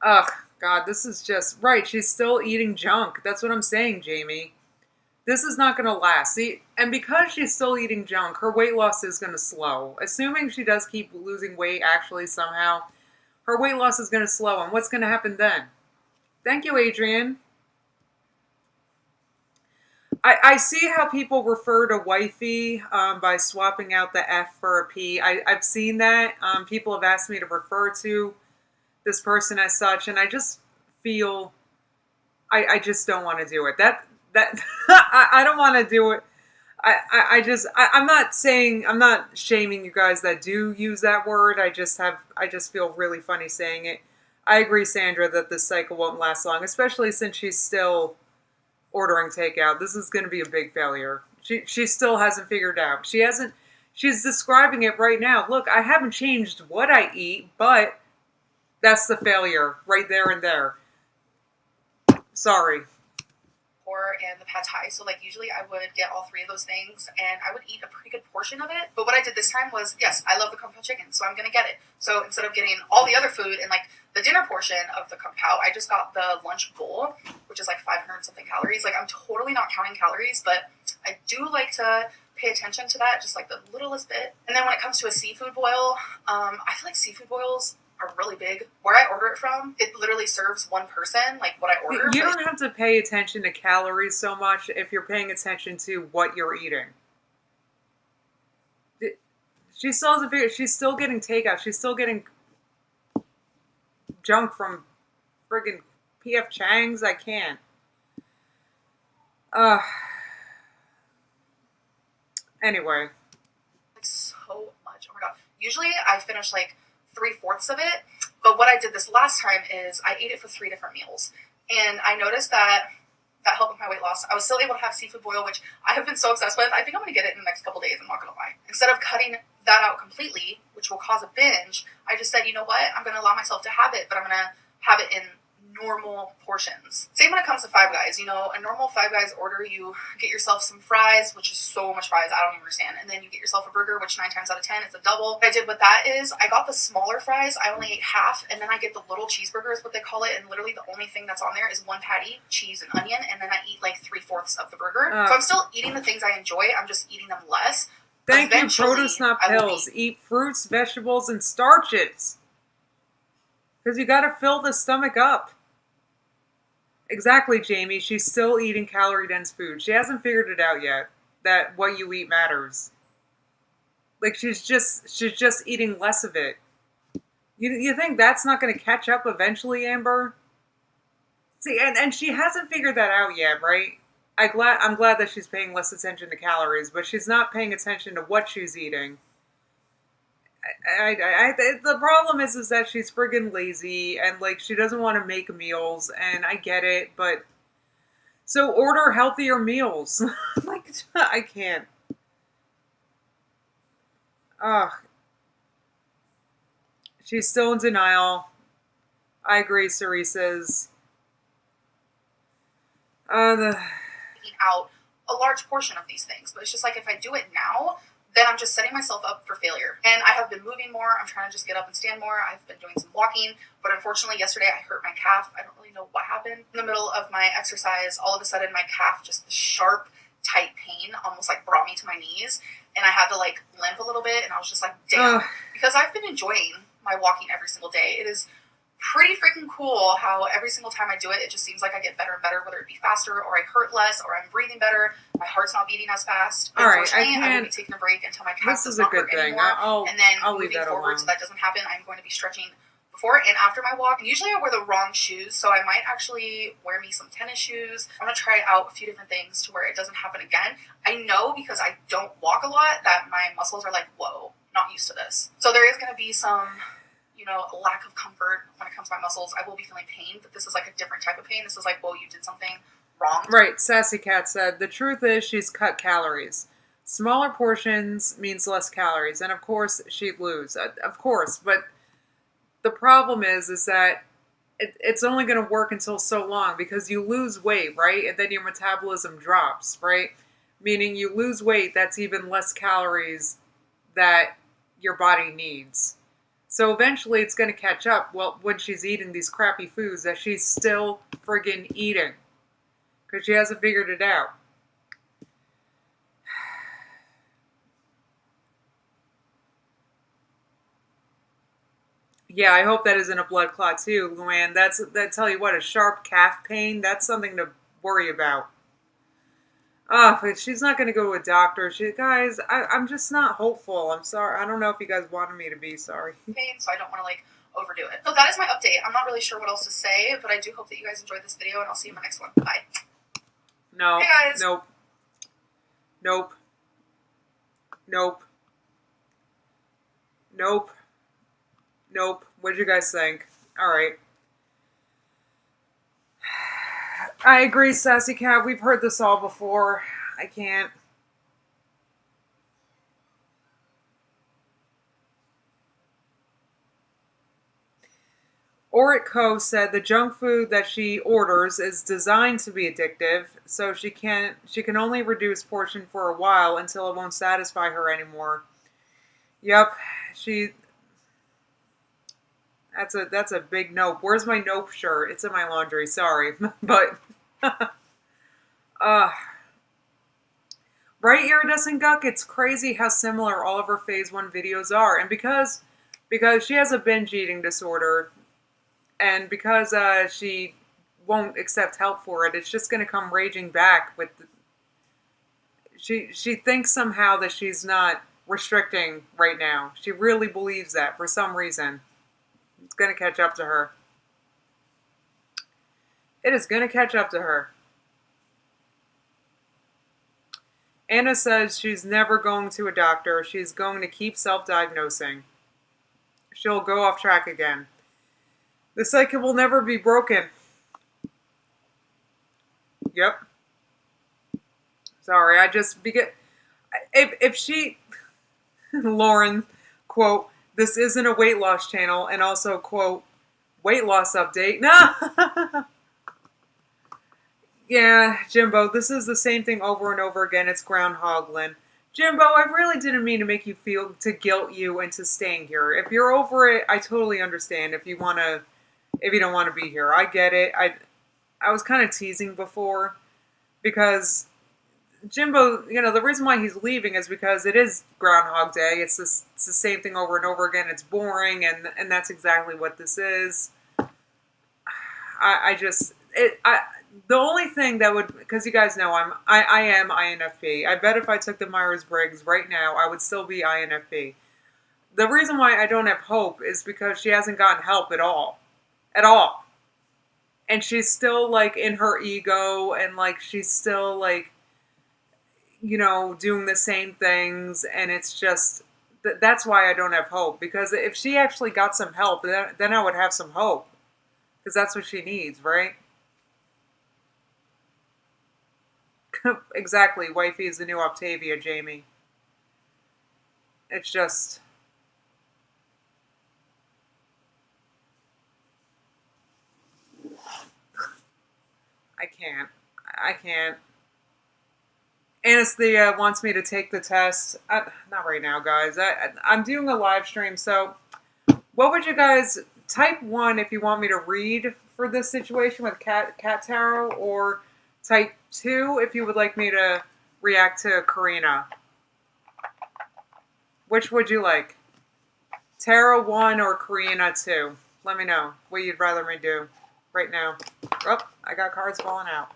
ugh, God, this is just, right, she's still eating junk. That's what I'm saying, Jamie. This is not going to last. See, and because she's still eating junk, her weight loss is going to slow. Assuming she does keep losing weight, actually, somehow, her weight loss is going to slow. And what's going to happen then? Thank you, Adrian. I see how people refer to wifey by swapping out the F for a P. I've seen that. People have asked me to refer to this person as such, and I just feel I just don't want to do it. That I don't want to do it. I'm not shaming you guys that do use that word. I just feel really funny saying it. I agree, Sandra, that this cycle won't last long, especially since she's still ordering takeout. This is going to be a big failure. She still hasn't figured out. She's describing it right now. Look, I haven't changed what I eat, but that's the failure right there and there. Sorry. And the pad thai. So like usually I would get all three of those things and I would eat a pretty good portion of it. But what I did this time was, yes, I love the kung pao chicken, so I'm going to get it. So instead of getting all the other food and like the dinner portion of the kung pao, I just got the lunch bowl, which is like 500 something calories. Like I'm totally not counting calories, but I do like to pay attention to that, just like the littlest bit. And then when it comes to a seafood boil, I feel like seafood boils are really big. Where I order it from, it literally serves one person, like what I order. You don't have to pay attention to calories so much if you're paying attention to what you're eating. She still hasn't figured. She's still getting takeout. She's still getting junk from friggin' P.F. Chang's. I can't. Anyway. Like so much. Oh my god. Usually I finish like 3/4 of it, but what I did this last time is I ate it for 3 different meals, and I noticed that helped with my weight loss. I was still able to have seafood boil, which I have been so obsessed with. I think I'm going to get it in the next couple days, I'm not going to lie. Instead of cutting that out completely, which will cause a binge, I just said, you know what, I'm going to allow myself to have it, but I'm going to have it in normal portions. Same when it comes to Five Guys. You know, a normal Five Guys order, you get yourself some fries, which is so much fries, I don't even understand. And then you get yourself a burger, which 9 times out of 10 is a double. What I did with that is I got the smaller fries. I only ate half, and then I get the little cheeseburgers, what they call it. And literally the only thing that's on there is 1 patty, cheese, and onion. And then I eat like 3/4 of the burger. So I'm still eating the things I enjoy. I'm just eating them less. Thank you, Produce Not Pills. Eat fruits, vegetables, and starches. Because you gotta fill the stomach up. Exactly, Jamie. She's still eating calorie-dense food. She hasn't figured it out yet, that what you eat matters. Like, she's just eating less of it. You think that's not going to catch up eventually, Amber? See, and she hasn't figured that out yet, right? I'm glad that she's paying less attention to calories, but she's not paying attention to what she's eating. The problem is that she's friggin' lazy and like she doesn't want to make meals, and I get it, but so order healthier meals. Like I can't. Ugh. She's still in denial. I agree, Ceresa's. Eat out a large portion of these things, but it's just like if I do it now, then I'm just setting myself up for failure. And I have been moving more. I'm trying to just get up and stand more. I've been doing some walking, but unfortunately yesterday I hurt my calf. I don't really know what happened. In the middle of my exercise, all of a sudden my calf, just the sharp, tight pain almost like brought me to my knees, and I had to like limp a little bit, and I was just like, damn. Because I've been enjoying my walking every single day. It is pretty freaking cool how every single time I do it, it just seems like I get better and better, whether it be faster or I hurt less or I'm breathing better. My heart's not beating as fast. All right, I will be taking a break until my calf does not hurt anymore. And then moving forward so that doesn't happen, I'm going to be stretching before and after my walk. And usually I wear the wrong shoes, so I might actually wear me some tennis shoes. I'm going to try out a few different things to where it doesn't happen again. I know because I don't walk a lot that my muscles are like, whoa, not used to this. So there is going to be some, a lack of comfort when it comes to my muscles. I will be feeling pain, but this is like a different type of pain. This is like, whoa, you did something wrong. Right, Sassy Cat said, the truth is she's cut calories. Smaller portions means less calories, and of course she'd lose. Of course, but the problem is that it's only going to work until so long because you lose weight, right? And then your metabolism drops, right? Meaning you lose weight, that's even less calories that your body needs. So eventually it's going to catch up when she's eating these crappy foods that she's still friggin' eating. Because she hasn't figured it out. Yeah, I hope that isn't a blood clot too, Luann. That tell you what, a sharp calf pain, that's something to worry about. But she's not going to go to a doctor. Guys, I'm just not hopeful. I'm sorry. I don't know if you guys wanted me to be. Sorry. Pain, so I don't want to overdo it. So that is my update. I'm not really sure what else to say, but I do hope that you guys enjoyed this video, and I'll see you in my next one. Bye. No. Hey guys. Nope. Nope. Nope. Nope. Nope. What'd you guys think? All right. I agree, Sassy Cat. We've heard this all before. I can't. Oric Co. said the junk food that she orders is designed to be addictive, so she can only reduce portion for a while until it won't satisfy her anymore. Yep, that's a big nope. Where's my nope shirt? It's in my laundry. Sorry, but right, Iridescent Guck? It's crazy how similar all of her Phase 1 videos are, and because she has a binge eating disorder. And because she won't accept help for it, it's just going to come raging back with she thinks somehow that she's not restricting right now. She really believes that for some reason. It's going to catch up to her. It is going to catch up to her. Anna says she's never going to a doctor. She's going to keep self-diagnosing. She'll go off track again. The cycle will never be broken. Yep. Sorry, if she, Lauren, quote, this isn't a weight loss channel, and also, quote, weight loss update. No! Yeah, Jimbo, this is the same thing over and over again. It's Groundhog Lynn. Jimbo, I really didn't mean to make you feel, to guilt you into staying here. If you're over it, I totally understand if you don't want to be here. I get it. I was kind of teasing before because Jimbo, the reason why he's leaving is because it is Groundhog Day. It's the same thing over and over again. It's boring, and that's exactly what this is. The only thing that would, because you guys know I am INFP. I bet if I took the Myers-Briggs right now, I would still be INFP. The reason why I don't have hope is because she hasn't gotten help at all, and she's still like in her ego, and like she's still like doing the same things, and it's just that's why I don't have hope. Because if she actually got some help, then I would have some hope, because that's what she needs, right? Exactly. Wifey is the new Octavia, Jamie. It's just. I can't. I can't. Anesthesia wants me to take the test. Not right now, guys. I'm doing a live stream, so what would you guys type 1 if you want me to read for this situation with Cat Tarot, or type 2 if you would like me to react to Karina? Which would you like? Tarot 1 or Karina 2? Let me know what you'd rather me do right now. Oh, I got cards falling out.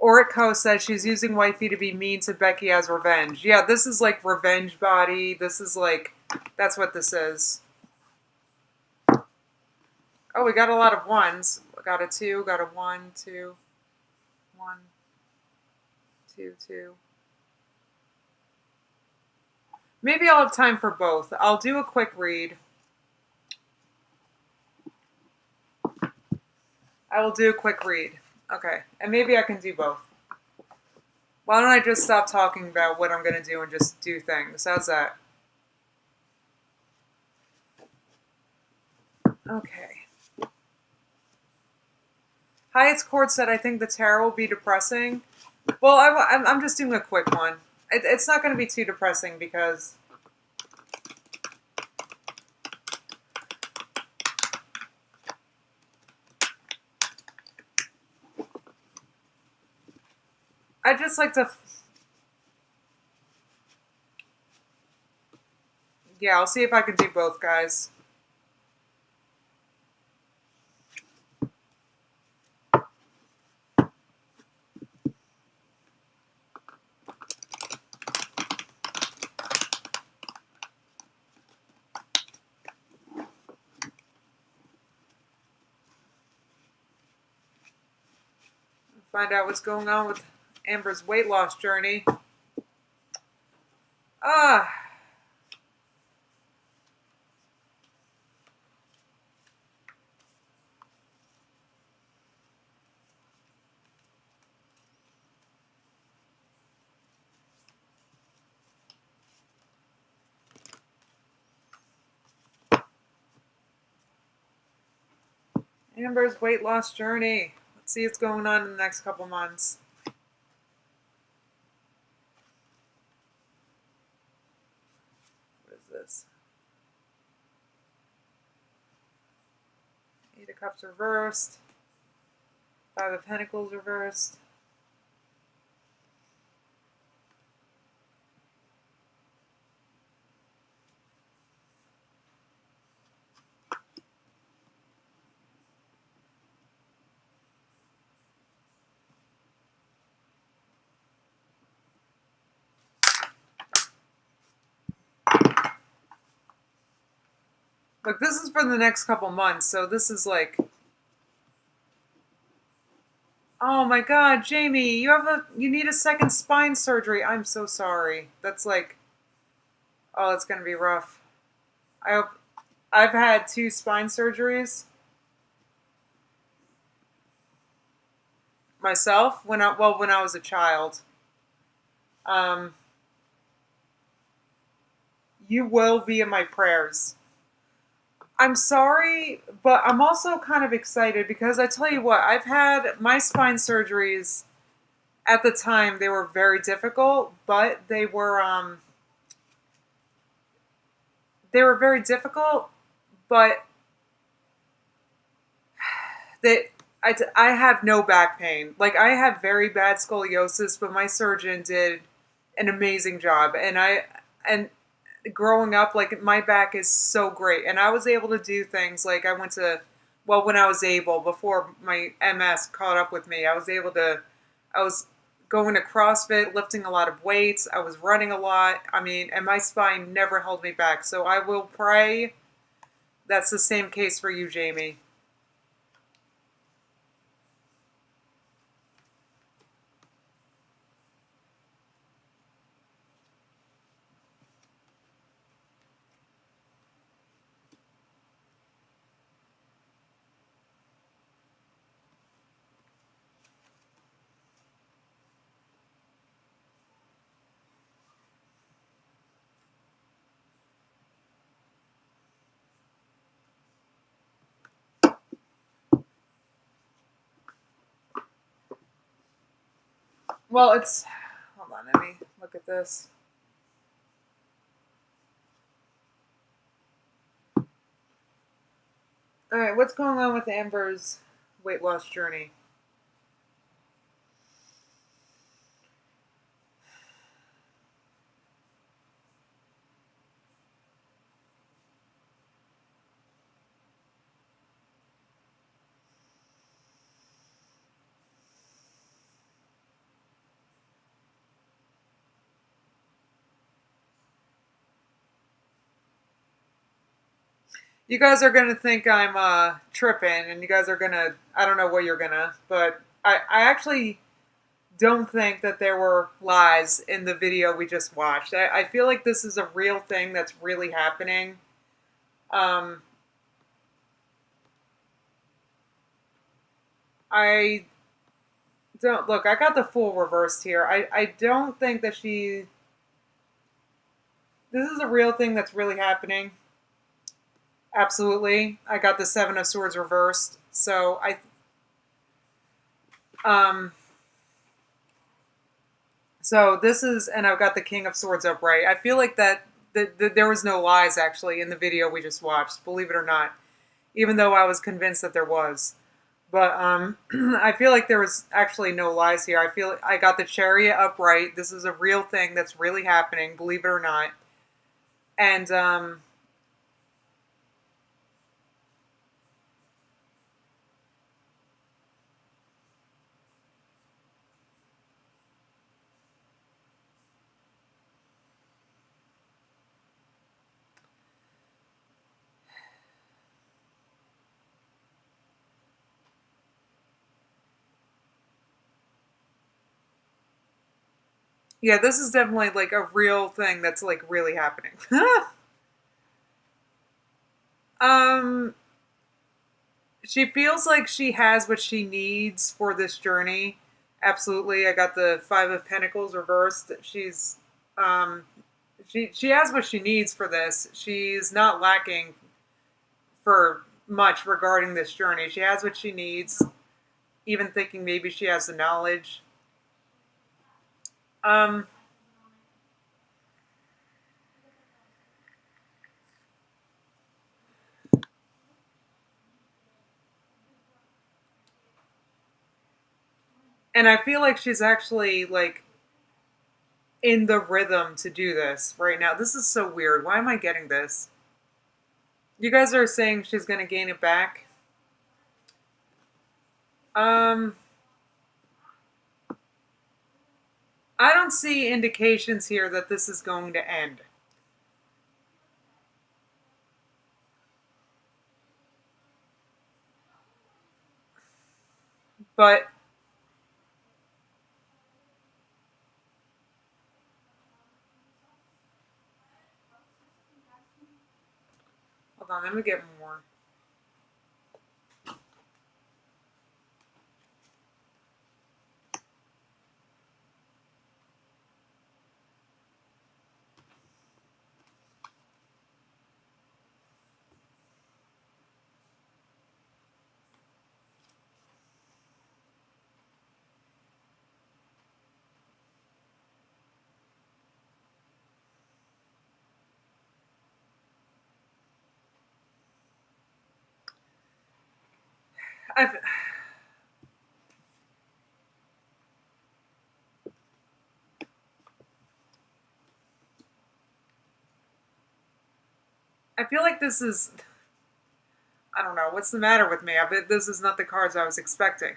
Orico says she's using Wifey to be mean to Becky as revenge. Yeah, this is like revenge body. This is like, that's what this is. Oh, we got a lot of ones. Got a 2, got a 1, 2, 1, 2, 2. Maybe I'll have time for both. I'll do a quick read. I will do a quick read. Okay, and maybe I can do both. Why don't I just stop talking about what I'm going to do and just do things? How's that? Okay. Highest Court said, I think the tarot will be depressing. Well, I'm just doing a quick one. It's not going to be too depressing because I just like to... Yeah, I'll see if I can do both, guys. Find out what's going on with Amber's weight loss journey. Amber's weight loss journey. Let's see what's going on in the next couple months. What is this? 8 of Cups reversed. 5 of Pentacles reversed. Look, this is for the next couple months, so this is like... Oh my god, Jamie, you need a second spine surgery. I'm so sorry. That's like... Oh, it's gonna be rough. I've had 2 spine surgeries myself when I was a child. You will be in my prayers. I'm sorry, but I'm also kind of excited because I tell you what, I've had my spine surgeries. At the time, they were very difficult, but they were very difficult, but that I have no back pain. Like, I have very bad scoliosis, but my surgeon did an amazing job. And growing up, like, my back is so great. And I was able to do things like I went to, well, when I was able, before my MS caught up with me, I was going to CrossFit, lifting a lot of weights. I was running a lot. I mean, and my spine never held me back. So I will pray that's the same case for you, Jamie. Well, it's, hold on, let me look at this. All right, what's going on with Amber's weight loss journey? You guys are gonna think I'm tripping, and you guys are gonna, I don't know what you're gonna, but I actually don't think that there were lies in the video we just watched. I feel like this is a real thing that's really happening. Um, I don't, look, I got the full reversed here. I don't think that this is a real thing that's really happening. Absolutely. I got the Seven of Swords reversed. So um, so this is, and I've got the King of Swords upright. I feel like that there was no lies actually in the video we just watched, believe it or not, even though I was convinced that there was. But I feel like there was actually no lies here. I feel I got the Chariot upright. This is a real thing that's really happening, believe it or not. And yeah, this is definitely like a real thing that's like really happening. um, she feels like she has what she needs for this journey. Absolutely. I got the Five of Pentacles reversed. Um she has what she needs for this. She's not lacking for much regarding this journey. She has what she needs, even thinking maybe she has the knowledge. Um and I feel like she's actually like in the rhythm to do this right now. This is so weird. Why am I getting this? You guys are saying she's going to gain it back. Um, I don't see indications here that this is going to end. But hold on, let me get more. I've, I feel like this is, I don't know, what's the matter with me? This is not the cards I was expecting.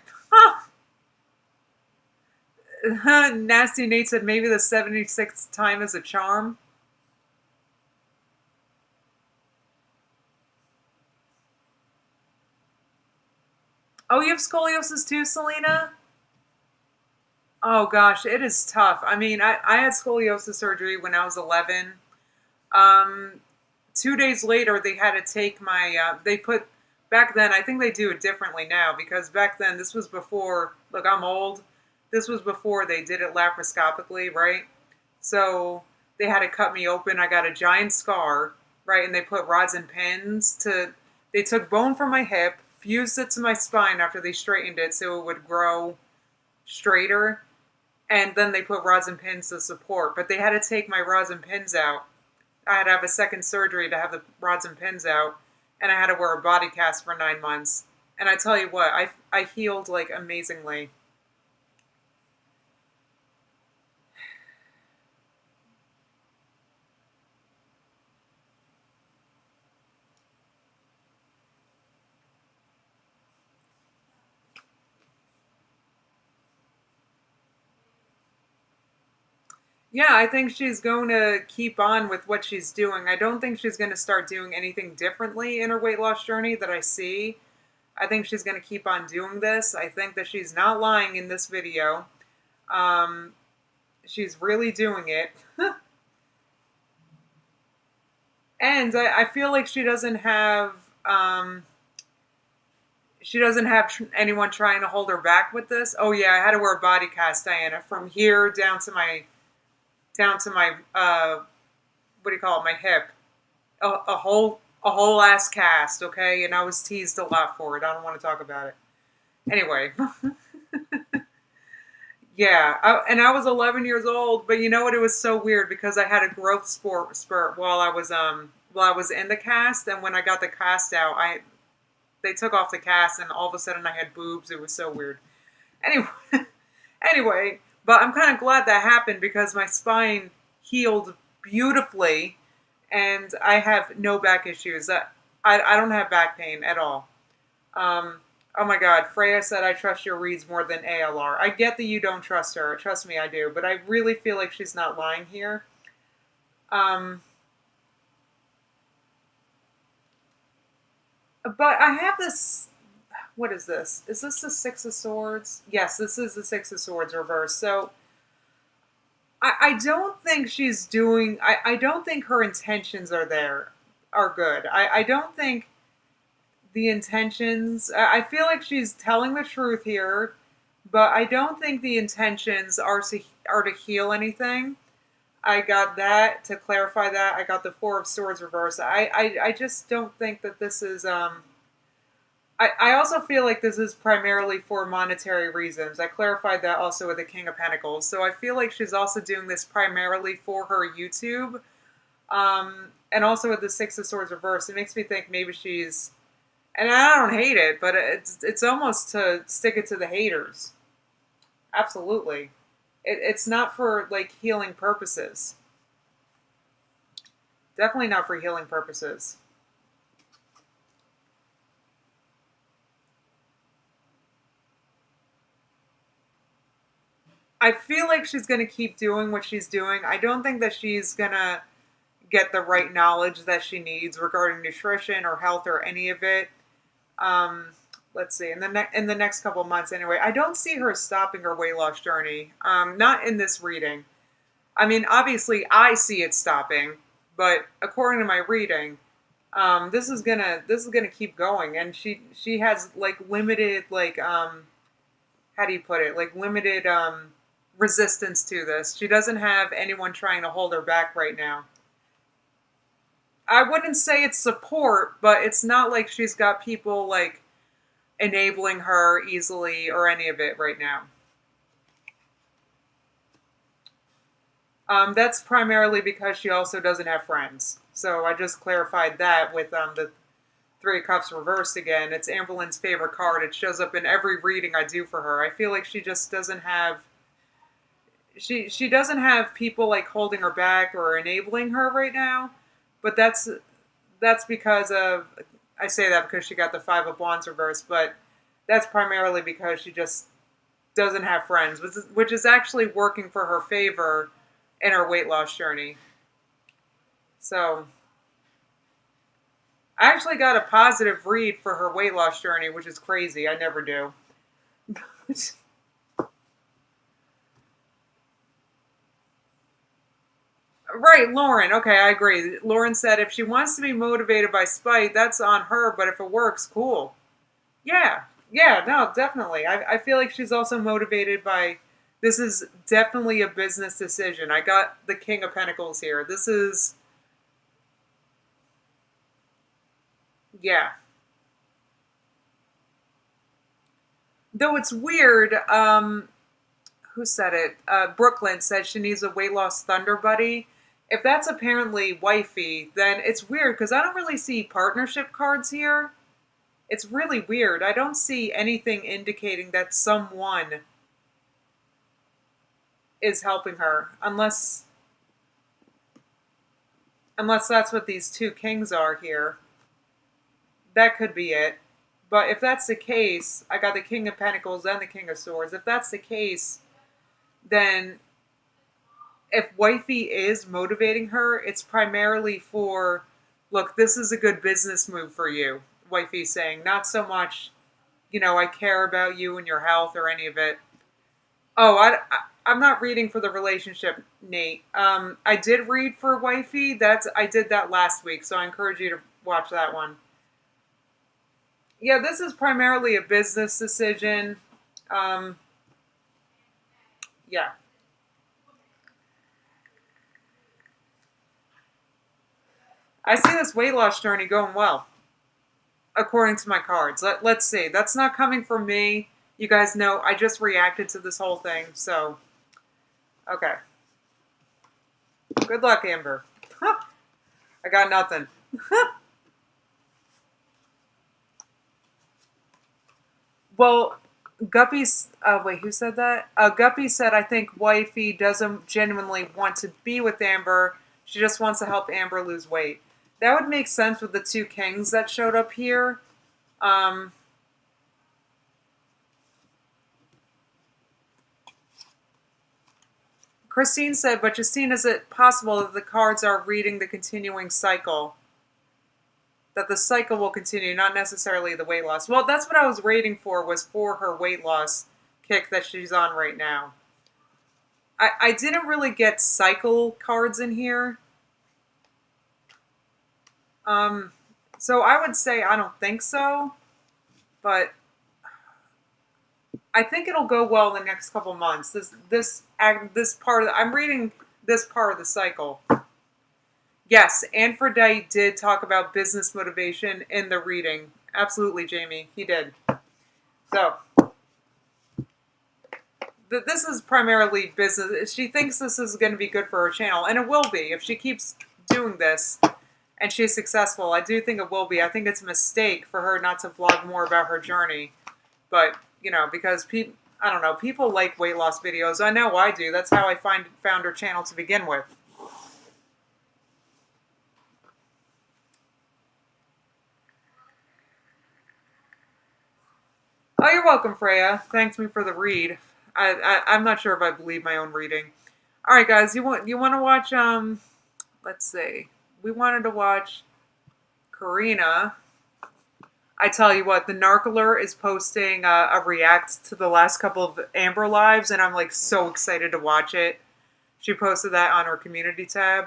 Nasty Nate said maybe the 76th time is a charm. Oh, you have scoliosis too, Selena? Oh gosh, it is tough. I mean, I had scoliosis surgery when I was 11. Um, 2 days later, they had to take my, they put, back then, I think they do it differently now, because back then, this was before, look, I'm old. This was before they did it laparoscopically, right? So they had to cut me open. I got a giant scar, right? And they put rods and pins they took bone from my hip, fused it to my spine after they straightened it so it would grow straighter. And then they put rods and pins to support. But they had to take my rods and pins out. I had to have a second surgery to have the rods and pins out. And I had to wear a body cast for 9 months. And I tell you what, I healed like amazingly. Yeah, I think she's going to keep on with what she's doing. I don't think she's going to start doing anything differently in her weight loss journey that I see. I think she's going to keep on doing this. I think that she's not lying in this video. She's really doing it. And I feel like she doesn't have anyone trying to hold her back with this. Oh yeah, I had to wear a body cast, Diana, from here down to my what do you call it, my hip, a whole ass cast, okay? And I was teased a lot for it. I don't want to talk about it. Anyway, yeah, and I was 11 years old, but you know what? It was so weird because I had a growth spurt while I was in the cast, and when I got the cast out, they took off the cast, and all of a sudden I had boobs. It was so weird. Anyway, anyway. But I'm kind of glad that happened because my spine healed beautifully and I have no back issues. I don't have back pain at all. Oh my God, Freya said, I trust your reads more than ALR. I get that you don't trust her. Trust me, I do. But I really feel like she's not lying here. But I have this... What is this? Is this the Six of Swords? Yes, this is the Six of Swords reverse. So... I don't think she's doing... I don't think her intentions are good. I don't think the intentions... I feel like she's telling the truth here, but I don't think the intentions are to heal anything. I got that, to clarify that. I got the Four of Swords reverse. I just don't think that this is... I also feel like this is primarily for monetary reasons. I clarified that also with the King of Pentacles. So I feel like she's also doing this primarily for her YouTube. And also with the Six of Swords reverse, it makes me think maybe she's... And I don't hate it, but it's almost to stick it to the haters. Absolutely. It's not for, like, healing purposes. Definitely not for healing purposes. I feel like she's going to keep doing what she's doing. I don't think that she's going to get the right knowledge that she needs regarding nutrition or health or any of it. Let's see, in the next couple months anyway. I don't see her stopping her weight loss journey. Not in this reading. I mean, obviously I see it stopping, but according to my reading, this is gonna keep going. And she has like limited, like, how do you put it? Like limited resistance to this. She doesn't have anyone trying to hold her back right now. I wouldn't say it's support, but it's not like she's got people like enabling her easily or any of it right now. That's primarily because she also doesn't have friends. So I just clarified that with the Three of Cups reversed again. It's Amberlynn's favorite card. It shows up in every reading I do for her. I feel like she just doesn't have she doesn't have people like holding her back or enabling her right now. But that's because of I say that because she got the Five of Wands reversed, but that's primarily because she just doesn't have friends, which is actually working for her favor in her weight loss journey. So I actually got a positive read for her weight loss journey, which is crazy. I never do. Right, Lauren. Okay, I agree. Lauren said if she wants to be motivated by spite, that's on her, but if it works, cool. Yeah, yeah, no, definitely. I feel like she's also motivated by this is definitely a business decision. I got the King of Pentacles here. This is, yeah. Though it's weird, who said it? Brooklyn said she needs a weight loss thunder buddy. If that's apparently Wifey, then it's weird because I don't really see partnership cards here. It's really weird. I don't see anything indicating that someone is helping her, unless that's what these two kings are here. That could be it. But if that's the case, I got the King of Pentacles and the King of Swords. If that's the case, then if Wifey is motivating her, it's primarily for, look, this is a good business move for you, Wifey's saying. Not so much, I care about you and your health or any of it. Oh, I'm not reading for the relationship, Nate. I did read for Wifey. I did that last week, so I encourage you to watch that one. Yeah, this is primarily a business decision. Yeah. I see this weight loss journey going well, according to my cards. Let's see. That's not coming from me. You guys know I just reacted to this whole thing, so okay. Good luck, Amber. Huh. I got nothing. Well, Guppy's. Wait, who said that? Guppy said, I think Wifey doesn't genuinely want to be with Amber. She just wants to help Amber lose weight. That would make sense with the two kings that showed up here. Christine said, but Justine, is it possible that the cards are reading the continuing cycle? That the cycle will continue, not necessarily the weight loss. Well, that's what I was waiting for, was for her weight loss kick that she's on right now. I didn't really get cycle cards in here. So I would say I don't think so, but I think it'll go well in the next couple months. This part I'm reading this part of the cycle. Yes, Aphrodite did talk about business motivation in the reading. Absolutely, Jamie, he did. So this is primarily business. She thinks this is going to be good for her channel, and it will be if she keeps doing this and she's successful. I do think it will be. I think it's a mistake for her not to vlog more about her journey, but because I don't know, people like weight loss videos. I know I do. That's how I found her channel to begin with. Oh, you're welcome, Freya. Thanks me for the read. I'm not sure if I believe my own reading. All right, guys, you want to watch? Let's see. We wanted to watch Karina. I tell you what, the Narkler is posting a react to the last couple of Amber lives, and I'm like so excited to watch it. She posted that on her community tab.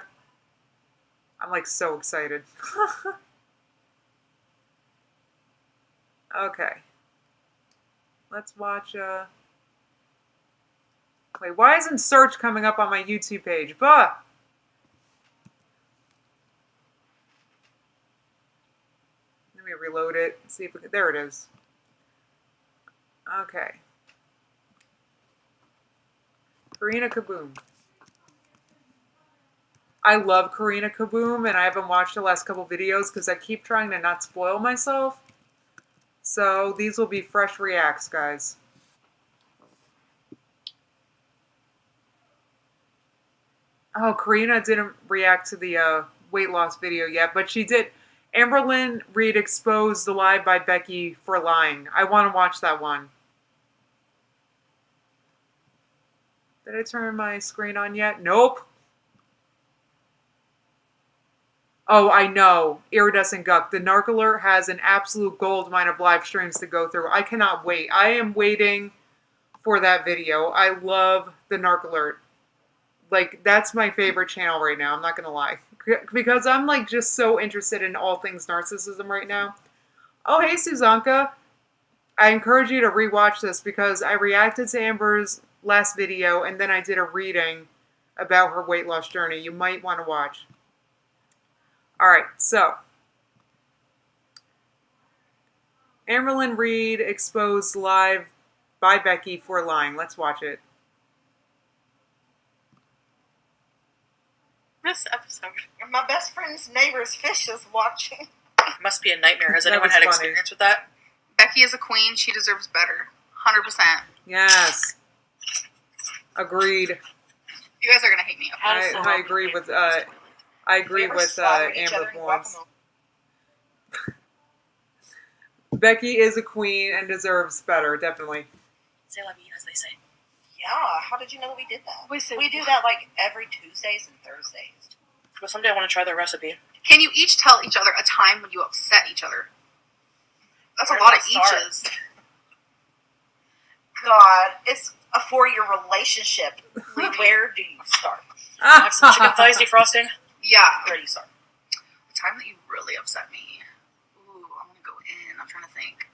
I'm like so excited. Okay. Let's watch, wait, why isn't search coming up on my YouTube page? Bah! Let me reload it. See if we can, there it is. Okay. Karina Kaboom. I love Karina Kaboom, and I haven't watched the last couple videos because I keep trying to not spoil myself. So these will be fresh reacts, guys. Oh, Karina didn't react to the weight loss video yet, but she did. Amberlynn Reed exposed the lie by Becky for lying. I want to watch that one. Did I turn my screen on yet? Nope. Oh, I know. Iridescent Guck. The Narc Alert has an absolute gold mine of live streams to go through. I cannot wait. I am waiting for that video. I love the Narc Alert. Like, that's my favorite channel right now. I'm not going to lie. Because I'm, like, just so interested in all things narcissism right now. Oh, hey, Suzanka. I encourage you to rewatch this because I reacted to Amber's last video and then I did a reading about her weight loss journey. You might want to watch. Alright, so. Amberlynn Reed exposed live by Becky for lying. Let's watch it. This episode. My best friend's neighbor's fish is watching. Must be a nightmare. Has That anyone was had funny. experience with that? Becky is a queen. She deserves better. 100%. Yes. Agreed. You guys are going to hate me. Okay? I agree with Amber Bourne's. Becky is a queen and deserves better, definitely. C'est la vie, as they say. Yeah, how did you know we did that? We do that like every Tuesdays and Thursdays. Well, someday I want to try their recipe. Can you each tell each other a time when you upset each other? That's Where a lot do of I start? eaches. God, it's a 4-year relationship. Where do you start? Have some chicken thighs defrosting. Yeah. Where do you start? The time that you really upset me. Ooh, I'm going to go in. I'm trying to think.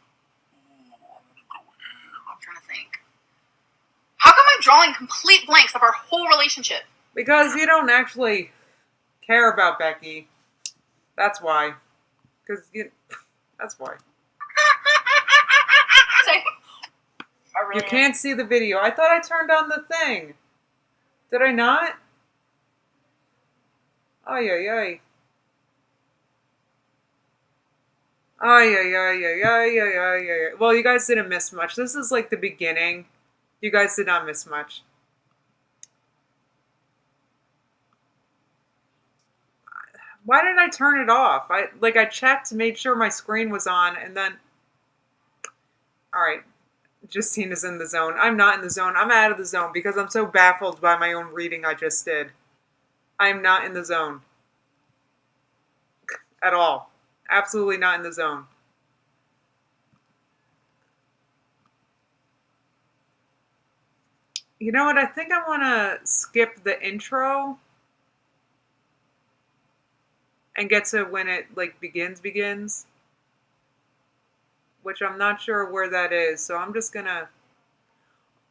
How come I'm drawing complete blanks of our whole relationship? Because you don't actually care about Becky. That's why. That's why. You can't see the video. I thought I turned on the thing. Did I not? Ay, ay, ay. Ay, ay, ay, ay, ay, ay, ay, ay. Well, you guys didn't miss much. This is like the beginning. You guys did not miss much. Why did I turn it off? I checked, made sure my screen was on, and then... Alright. Justine is in the zone. I'm not in the zone. I'm out of the zone because I'm so baffled by my own reading I just did. I'm not in the zone. At all. Absolutely not in the zone. You know what? I think I want to skip the intro and get to when it begins. Which I'm not sure where that is, so I'm just gonna...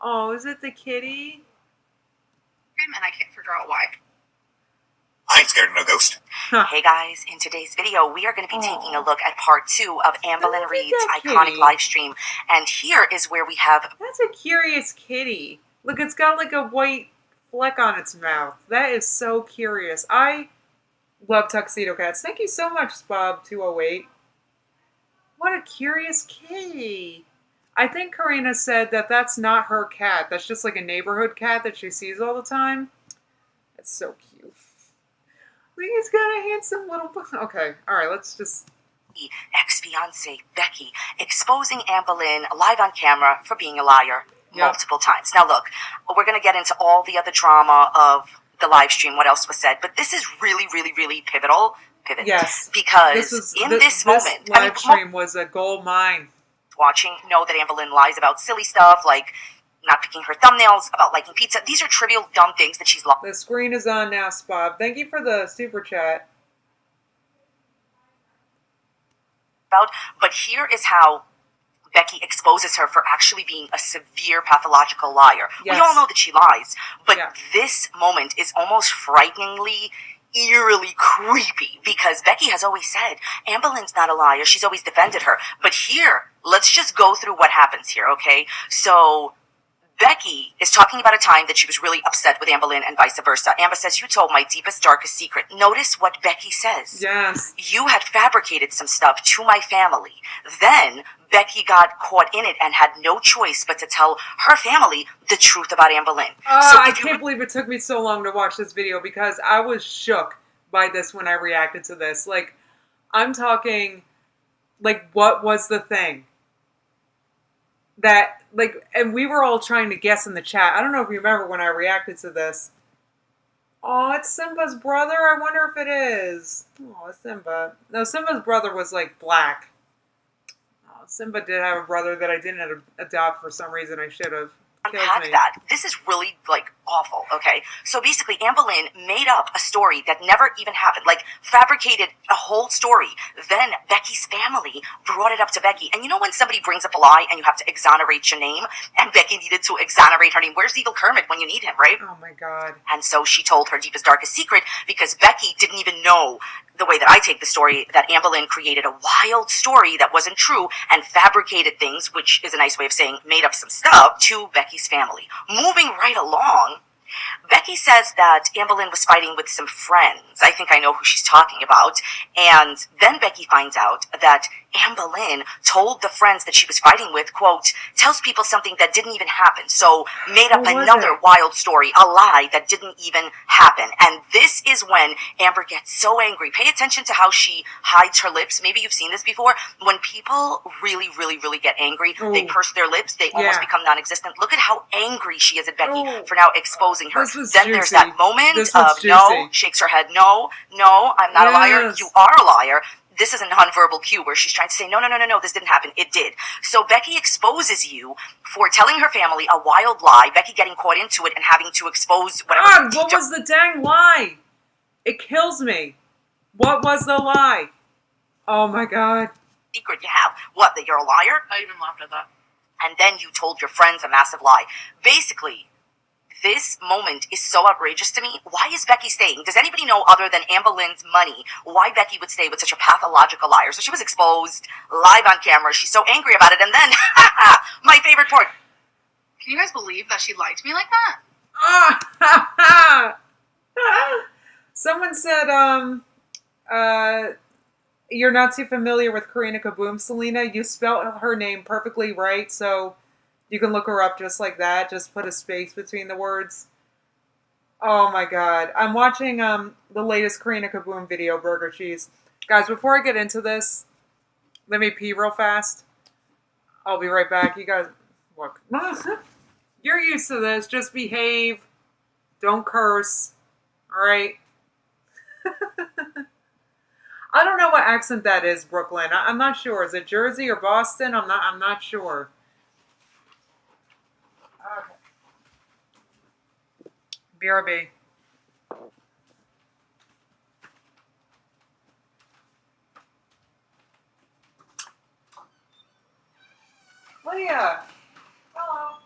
Oh, is it the kitty? And I can't figure out why. I ain't scared of no ghost. Hey guys, in today's video, we are going to be taking a look at part 2 of Amberlynn Look at Reed's that iconic kitty. live stream. And here is where we have... That's a curious kitty. Look, it's got like a white fleck on its mouth. That is so curious. I love tuxedo cats. Thank you so much, Bob208. What a curious kitty. I think Karina said that that's not her cat. That's just like a neighborhood cat that she sees all the time. That's so cute. Look, he's got a handsome little... Okay, alright, let's just... ex-fiancée Becky exposing Amberlynn live on camera for being a liar multiple times. Now look, we're going to get into all the other drama of the live stream, what else was said, but this is really, really, really pivotal. Yes. Because this moment... live stream was a gold mine. Watching know that Amberlynn lies about silly stuff like not picking her thumbnails, about liking pizza. These are trivial, dumb things that she's lied The screen is on now, Spob. Thank you for the super chat. about. But here is how Becky exposes her for actually being a severe pathological liar. Yes. We all know that she lies, but Yeah. this moment is almost frighteningly, eerily creepy because Becky has always said Amberlynn's not a liar. She's always defended her. But here, let's just go through what happens here, okay? So Becky is talking about a time that she was really upset with Amber Lynn and vice versa. Amber says, you told my deepest, darkest secret. Notice what Becky says. Yes. You had fabricated some stuff to my family. Then Becky got caught in it and had no choice but to tell her family the truth about Amber Lynn. I can't believe it took me so long to watch this video because I was shook by this when I reacted to this. Like, I'm talking, like, what was the thing? That, like, and we were all trying to guess in the chat. I don't know if you remember when I reacted to this. Oh, it's Simba's brother? I wonder if it is. Oh, it's Simba. No, Simba's brother was, like, black. Oh, Simba did have a brother that I didn't adopt for some reason. I should have. Unpack that. This is really, like, awful, okay? So basically, Amber Lynn made up a story that never even happened, like, fabricated a whole story. Then Becky's family brought it up to Becky. And you know when somebody brings up a lie and you have to exonerate your name? And Becky needed to exonerate her name. Where's Evil Kermit when you need him, right? Oh, my God. And so she told her deepest, darkest secret because Becky didn't even know the way that I take the story, that Amber Lynn created a wild story that wasn't true and fabricated things, which is a nice way of saying made up some stuff, to Becky's family. Moving right along, Becky says that Amber Lynn was fighting with some friends. I think I know who she's talking about. And then Becky finds out that Amber Lynn told the friends that she was fighting with, quote, tells people something that didn't even happen. So made up another wild story, a lie that didn't even happen. And this is when Amber gets so angry. Pay attention to how she hides her lips. Maybe you've seen this before. When people really, really, really get angry, they purse their lips. They almost become non-existent. Look at how angry she is at Becky for now exposing her. Then there's that moment of no, shakes her head, no, I'm not a liar. You are a liar. This is a nonverbal cue where she's trying to say, no, this didn't happen. It did. So Becky exposes you for telling her family a wild lie, Becky getting caught into it and having to expose whatever. God, what was the dang lie? It kills me. What was the lie? Oh, my God. Secret you have. What, that you're a liar? I even laughed at that. And then you told your friends a massive lie. Basically, this moment is so outrageous to me. Why is Becky staying? Does anybody know, other than Amber Lynn's money, why Becky would stay with such a pathological liar? So she was exposed live on camera. She's so angry about it. And then, my favorite part. Can you guys believe that she lied to me like that? Someone said, you're not too familiar with Karina Kaboom, Selena. You spelled her name perfectly right, so you can look her up just like that. Just put a space between the words. Oh my God. I'm watching the latest Karina Kaboom video, Burger Cheese. Guys, before I get into this, let me pee real fast. I'll be right back. You guys, look. You're used to this. Just behave. Don't curse. Alright? I don't know what accent that is, Brooklyn. I'm not sure. Is it Jersey or Boston? I'm not sure. Okay. BRB. Leah. Hello.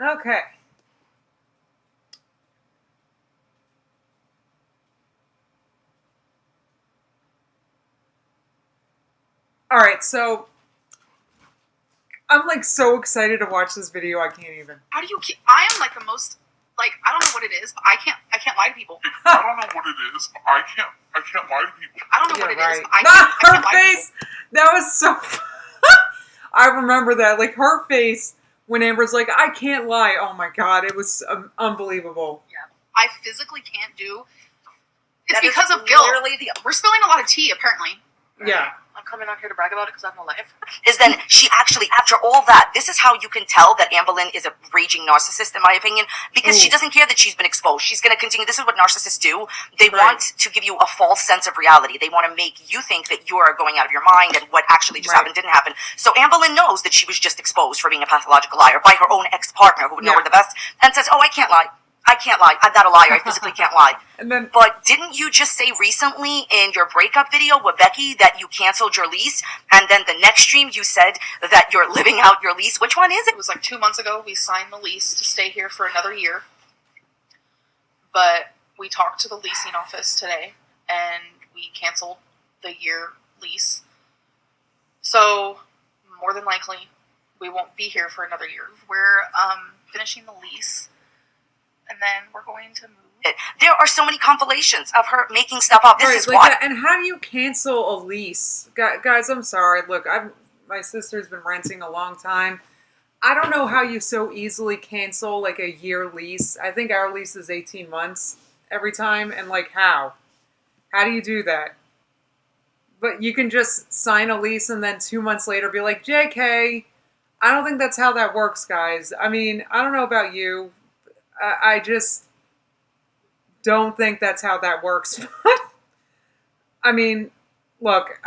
Okay. All right, so I'm like so excited to watch this video. I can't even. How do you keep? I am like the most like I don't know what it is, but I can't lie to people. I don't know what it is. I can't lie to people. I don't know what it is. But I Her can't lie to face. people. That was so. I remember that. Like her face when Amber's like, "I can't lie." Oh my god, it was unbelievable. I physically can't do. It's That is because of guilt. literally the We're spilling a lot of tea, apparently. Yeah. I'm coming out here to brag about it because I have no life. is then she actually, after all that, this is how you can tell that Amberlynn is a raging narcissist, in my opinion, because she doesn't care that she's been exposed. She's going to continue. This is what narcissists do. They want to give you a false sense of reality. They want to make you think that you are going out of your mind and what actually just happened didn't happen. So Amberlynn knows that she was just exposed for being a pathological liar by her own ex-partner who would know her the best and says, oh, I can't lie. I can't lie. I'm not a liar. I physically can't lie. And then, But didn't you just say recently in your breakup video with Becky that you canceled your lease? And then the next stream you said that you're living out your lease. Which one is it? It was like 2 months ago. We signed the lease to stay here for another year. But we talked to the leasing office today, and we canceled the year lease. So more than likely, we won't be here for another year. We're finishing the lease. And then we're going to move. There are so many compilations of her making stuff up. This is like what. and how do you cancel a lease? Guys, I'm sorry. Look, my sister's been renting a long time. I don't know how you so easily cancel like a year lease. I think our lease is 18 months every time. And like how? How do you do that? But you can just sign a lease and then 2 months later be like, JK, I don't think that's how that works, guys. I mean, I don't know about you. I just don't think that's how that works. I mean, look,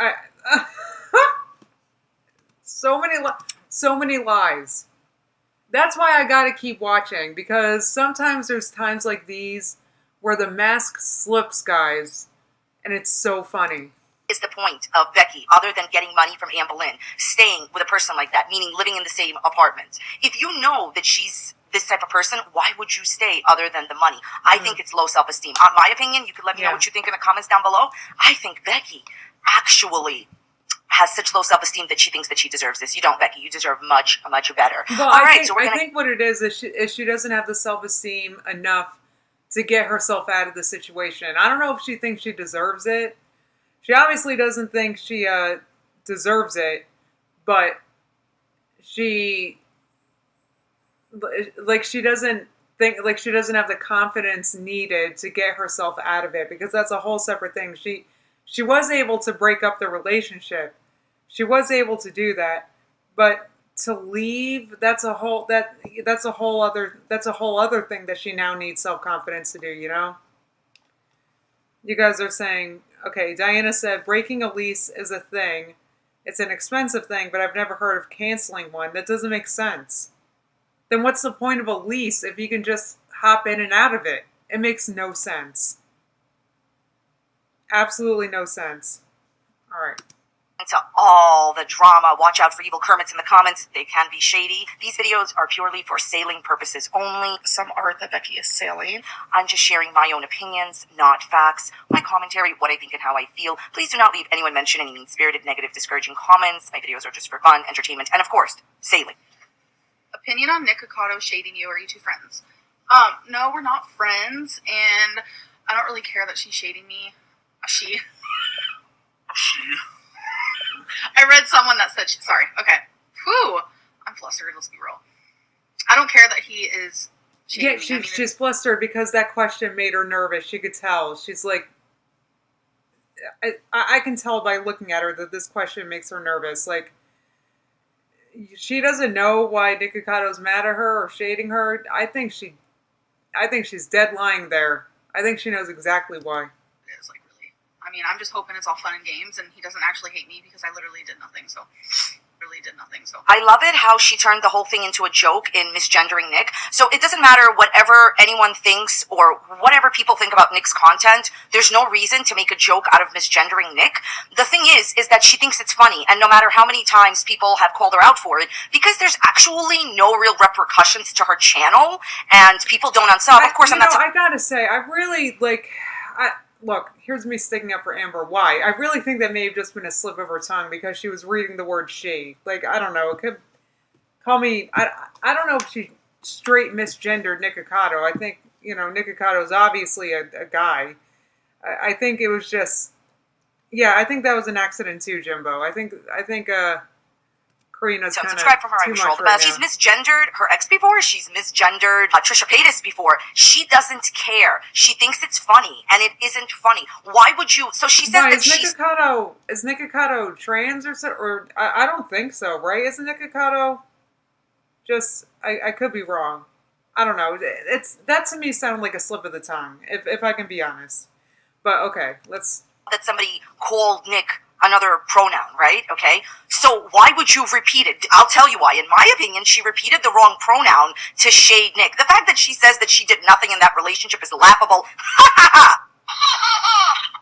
so many lies. That's why I gotta keep watching, because sometimes there's times like these where the mask slips, guys, and it's so funny. Is the point of Becky, other than getting money from Amberlynn, staying with a person like that, meaning living in the same apartment? If you know that she's this type of person, why would you stay other than the money? I think it's low self-esteem. My opinion, you could let me know what you think in the comments down below. I think Becky actually has such low self-esteem that she thinks that she deserves this. You don't, Becky. You deserve much, much better. Well, I think what it is she doesn't have the self-esteem enough to get herself out of the situation. I don't know if she thinks she deserves it. She obviously doesn't think she deserves it, but she doesn't think, like, she doesn't have the confidence needed to get herself out of it, because that's a whole separate thing. She was able to break up the relationship. She was able to do that, but to leave, that's a whole other thing that she now needs self-confidence to do, you know? You guys are saying, okay, Diana said breaking a lease is a thing. It's an expensive thing, but I've never heard of canceling one. That doesn't make sense. Then what's the point of a lease if you can just hop in and out of it? It makes no sense. Absolutely no sense. All right. into all the drama. Watch out for evil Kermits in the comments. They can be shady. These videos are purely for sailing purposes only. Some art that Becky is sailing. I'm just sharing my own opinions, not facts. My commentary, what I think and how I feel. Please do not leave anyone mention any mean-spirited, negative, discouraging comments. My videos are just for fun, entertainment, and of course, sailing. Opinion on Nick Cocotto shading you. Are you two friends? No, we're not friends, and I don't really care that she's shading me. She. I read someone that said, sorry, okay. Whew. I'm flustered, let's be real. I don't care that he is shading me. Yeah, she's flustered because that question made her nervous. She could tell. She's like, I can tell by looking at her that this question makes her nervous. Like, she doesn't know why Nick Cocotto's mad at her or shading her. I think she's dead lying there. I think she knows exactly why. It is, like, really. I mean, I'm just hoping it's all fun and games and he doesn't actually hate me because I literally did nothing, so. really did nothing. So I love it how she turned the whole thing into a joke in misgendering Nick. So it doesn't matter whatever anyone thinks or whatever people think about Nick's content. There's no reason to make a joke out of misgendering Nick. The thing is that she thinks it's funny, and no matter how many times people have called her out for it, because there's actually no real repercussions to her channel, and people don't unsub. Of course, I gotta say, I really look, here's me sticking up for Amber. Why? I really think that may have just been a slip of her tongue because she was reading the word she. Like, I don't know. It could call me... I don't know if she straight misgendered Nick Ocado. I think, Nick Ocado's obviously a guy. I think it was just... Yeah, I think that was an accident too, Jimbo. I think Karina's kind of subscribe from her. too I'm much sure. right She's now. misgendered her ex before. She's misgendered Trisha Paytas before. She doesn't care. She thinks it's funny, and it isn't funny. Why would you? So she says Why, that she's... Is Nick Ocado trans or so? Or I don't think so, right? Isn't Nick Ocado just... I could be wrong. I don't know. That to me sounded like a slip of the tongue, if I can be honest. But okay, let's... that somebody called Nick another pronoun, right? Okay? So why would you repeat it? I'll tell you why. In my opinion, she repeated the wrong pronoun to shade Nick. The fact that she says that she did nothing in that relationship is laughable. Ha ha ha!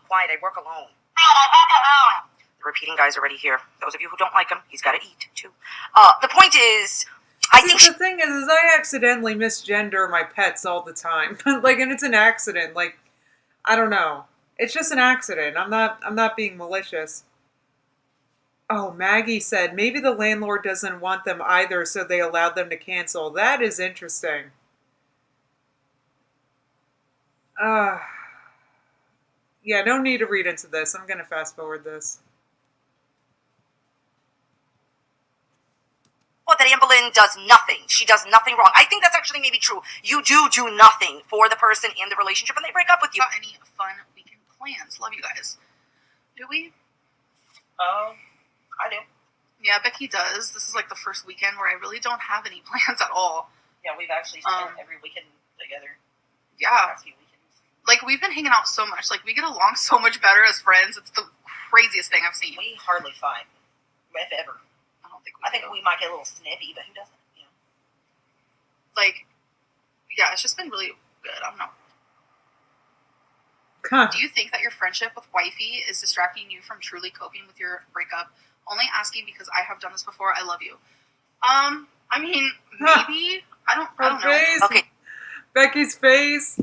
Quiet, I work alone. The repeating guy's already here. Those of you who don't like him, he's got to eat, too. The point is... The thing is I accidentally misgender my pets all the time. And it's an accident. I don't know. It's just an accident. I'm not being malicious. Oh, Maggie said, maybe the landlord doesn't want them either, so they allowed them to cancel. That is interesting. Yeah, no need to read into this. I'm going to fast forward this. That Anne Boleyn does nothing. She does nothing wrong. I think that's actually maybe true. You do nothing for the person in the relationship, and they break up with you. got any fun weekend plans? Love you guys. Do we? I do. Yeah, Becky does. This is the first weekend where I really don't have any plans at all. Yeah, we've actually spent every weekend together. Yeah. Last few weekends. We've been hanging out so much. We get along so much better as friends. It's the craziest thing I've seen. We hardly fight, if ever. I think we might get a little snippy, but who doesn't? Yeah, it's just been really good. I don't know. Huh. Do you think that your friendship with Wifey is distracting you from truly coping with your breakup? Only asking because I have done this before. I love you. I mean, maybe. I don't know. Face, Okay. Becky's face.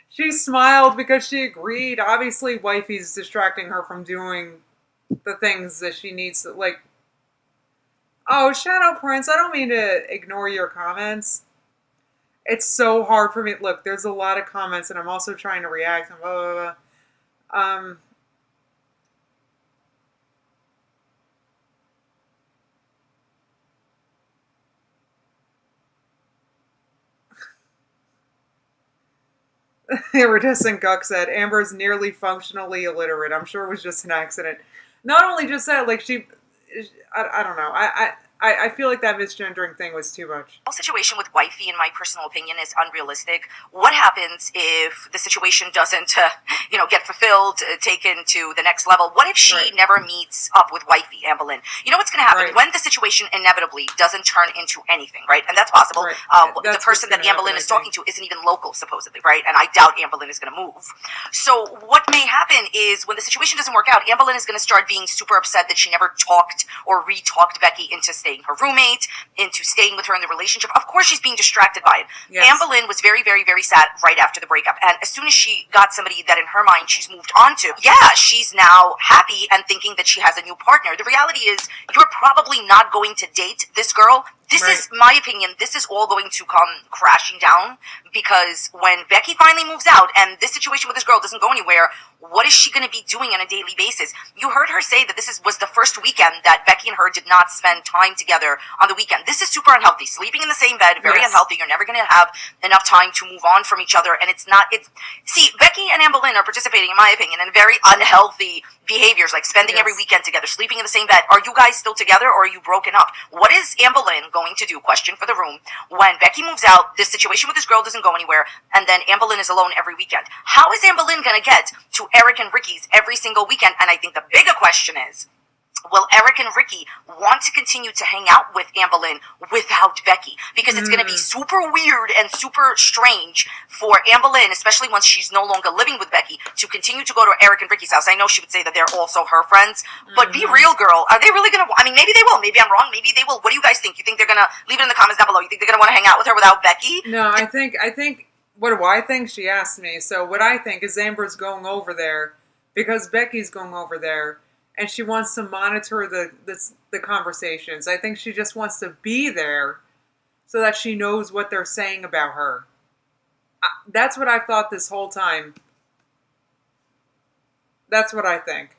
She smiled because she agreed. Obviously, Wifey's distracting her from doing the things that she needs to, Oh, Shadow Prince, I don't mean to ignore your comments. It's so hard for me. Look, there's a lot of comments, and I'm also trying to react. And blah, blah, blah. Iridescent Guck said, Amber's nearly functionally illiterate. I'm sure it was just an accident. Not only just that, I don't know. I feel like that misgendering thing was too much. The whole situation with Wifey, in my personal opinion, is unrealistic. What happens if the situation doesn't, get fulfilled, taken to the next level? What if she never meets up with Wifey, Anne Boleyn? You know what's going to happen? When the situation inevitably doesn't turn into anything, right? And that's possible. The person that Anne Boleyn is talking to isn't even local, supposedly, right? And I doubt Anne Boleyn is going to move. So what may happen is when the situation doesn't work out, Anne Boleyn is going to start being super upset that she never talked or re-talked Becky into staying her roommate, into staying with her in the relationship. Of course she's being distracted by it. Yes. Anne Boleyn was very, very, very sad right after the breakup. And as soon as she got somebody that in her mind she's moved on to, she's now happy and thinking that she has a new partner. The reality is you're probably not going to date this girl. This is my opinion. This is all going to come crashing down because when Becky finally moves out and this situation with this girl doesn't go anywhere, what is she going to be doing on a daily basis? You heard her say that this was the first weekend that Becky and her did not spend time together on the weekend. This is super unhealthy. Sleeping in the same bed, very unhealthy. You're never going to have enough time to move on from each other. And see, Becky and Anne Boleyn are participating, in my opinion, in very unhealthy behaviors, like spending every weekend together, sleeping in the same bed. Are you guys still together or are you broken up? What is Anne Boleyn going to do? Question for the room. When Becky moves out, this situation with this girl doesn't go anywhere, and then Anne Boleyn is alone every weekend. How is Anne Boleyn going to get to Eric and Ricky's every single weekend? And I think the bigger question is, Well, Eric and Ricky want to continue to hang out with Amberlynn without Becky because it's going to be super weird and super strange for Amberlynn, especially once she's no longer living with Becky, to continue to go to Eric and Ricky's house. I know she would say that they're also her friends, but be real, girl. Are they really going to? I mean, maybe they will. Maybe I'm wrong. Maybe they will. What do you guys think? You think they're going to leave it in the comments down below? You think they're going to want to hang out with her without Becky? No, I think. What do I think? She asked me. So what I think is Amber's going over there because Becky's going over there, and she wants to monitor the conversations. I think she just wants to be there so that she knows what they're saying about her. That's what I've thought this whole time. That's what I think.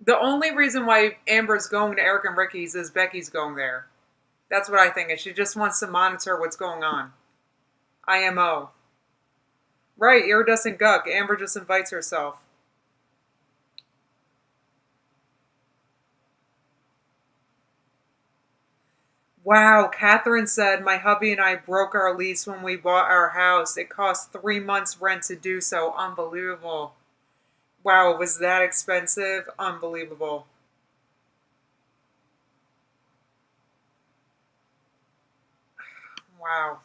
The only reason why Amber's going to Eric and Ricky's is Becky's going there. That's what I think. And she just wants to monitor what's going on. IMO. Right, iridescent guck. Amber just invites herself. Wow, Catherine said, my hubby and I broke our lease when we bought our house. It cost 3 months rent to do so. Unbelievable. Wow, it was that expensive? Unbelievable. Wow.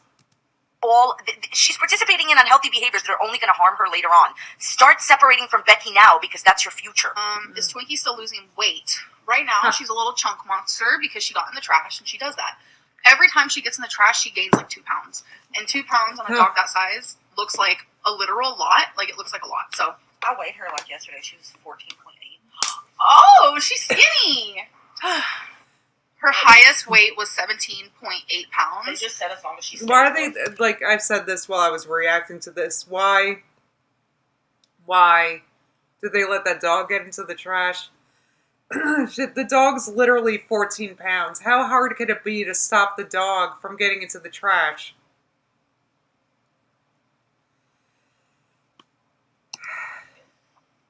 She's participating in unhealthy behaviors that are only going to harm her later on. Start separating from Becky now because that's your future. Is Twinkie still losing weight? Right now, she's a little chunk monster because she got in the trash, and she does that. Every time she gets in the trash, she gains like 2 pounds. And 2 pounds on a dog that size looks like a literal lot. Like, it looks like a lot. So I weighed her like yesterday. She was 14.8. Oh, she's skinny. Her highest weight was 17.8 pounds. They just said as long as she's... Why are they, like, I've said this while I was reacting to this. Why did they let that dog get into the trash? Shit, the dog's literally 14 pounds. How hard could it be to stop the dog from getting into the trash?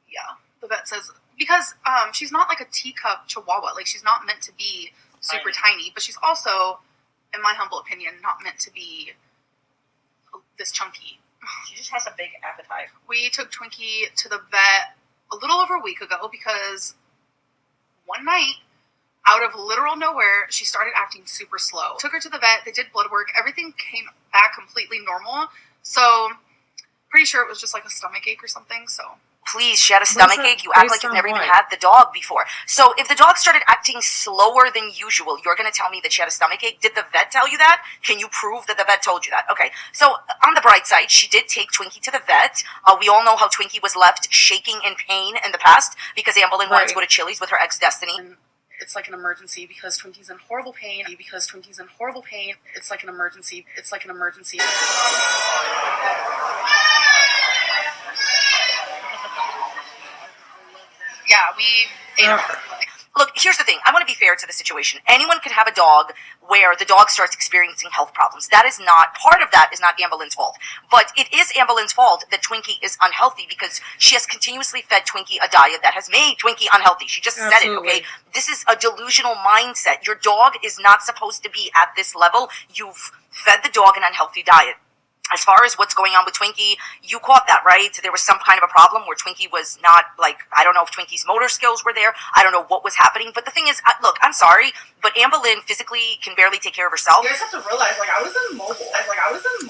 Yeah, the vet says, because she's not like a teacup chihuahua. Like, she's not meant to be super tiny, but she's also, in my humble opinion, not meant to be this chunky. She just has a big appetite. We took Twinkie to the vet a little over a week ago because one night, out of literal nowhere, she started acting super slow. Took her to the vet, they did blood work, everything came back completely normal. So, pretty sure it was just like a stomach ache or something, so... Please, she had a stomach ache. You act like you've never even had the dog before. So if the dog started acting slower than usual, you're going to tell me that she had a stomach ache? Did the vet tell you that? Can you prove that the vet told you that? Okay. So on the bright side, she did take Twinkie to the vet. We all know how Twinkie was left shaking in pain in the past because Amberlynn wanted to go to Chili's with her ex Destiny. It's like an emergency because Twinkie's in horrible pain. Because Twinkie's in horrible pain. It's like an emergency. It's like an emergency. Yeah, we ate her. Look, here's the thing. I want to be fair to the situation. Anyone could have a dog where the dog starts experiencing health problems. That is not, part of that is not Amberlynn's fault. But it is Amberlynn's fault that Twinkie is unhealthy because she has continuously fed Twinkie a diet that has made Twinkie unhealthy. She just said it, okay? This is a delusional mindset. Your dog is not supposed to be at this level. You've fed the dog an unhealthy diet. As far as what's going on with Twinkie, you caught that, right? There was some kind of a problem where Twinkie was not, like, I don't know if Twinkie's motor skills were there. I don't know what was happening. But the thing is, look, I'm sorry, but Amberlynn physically can barely take care of herself. You guys have to realize, like, I was immobile.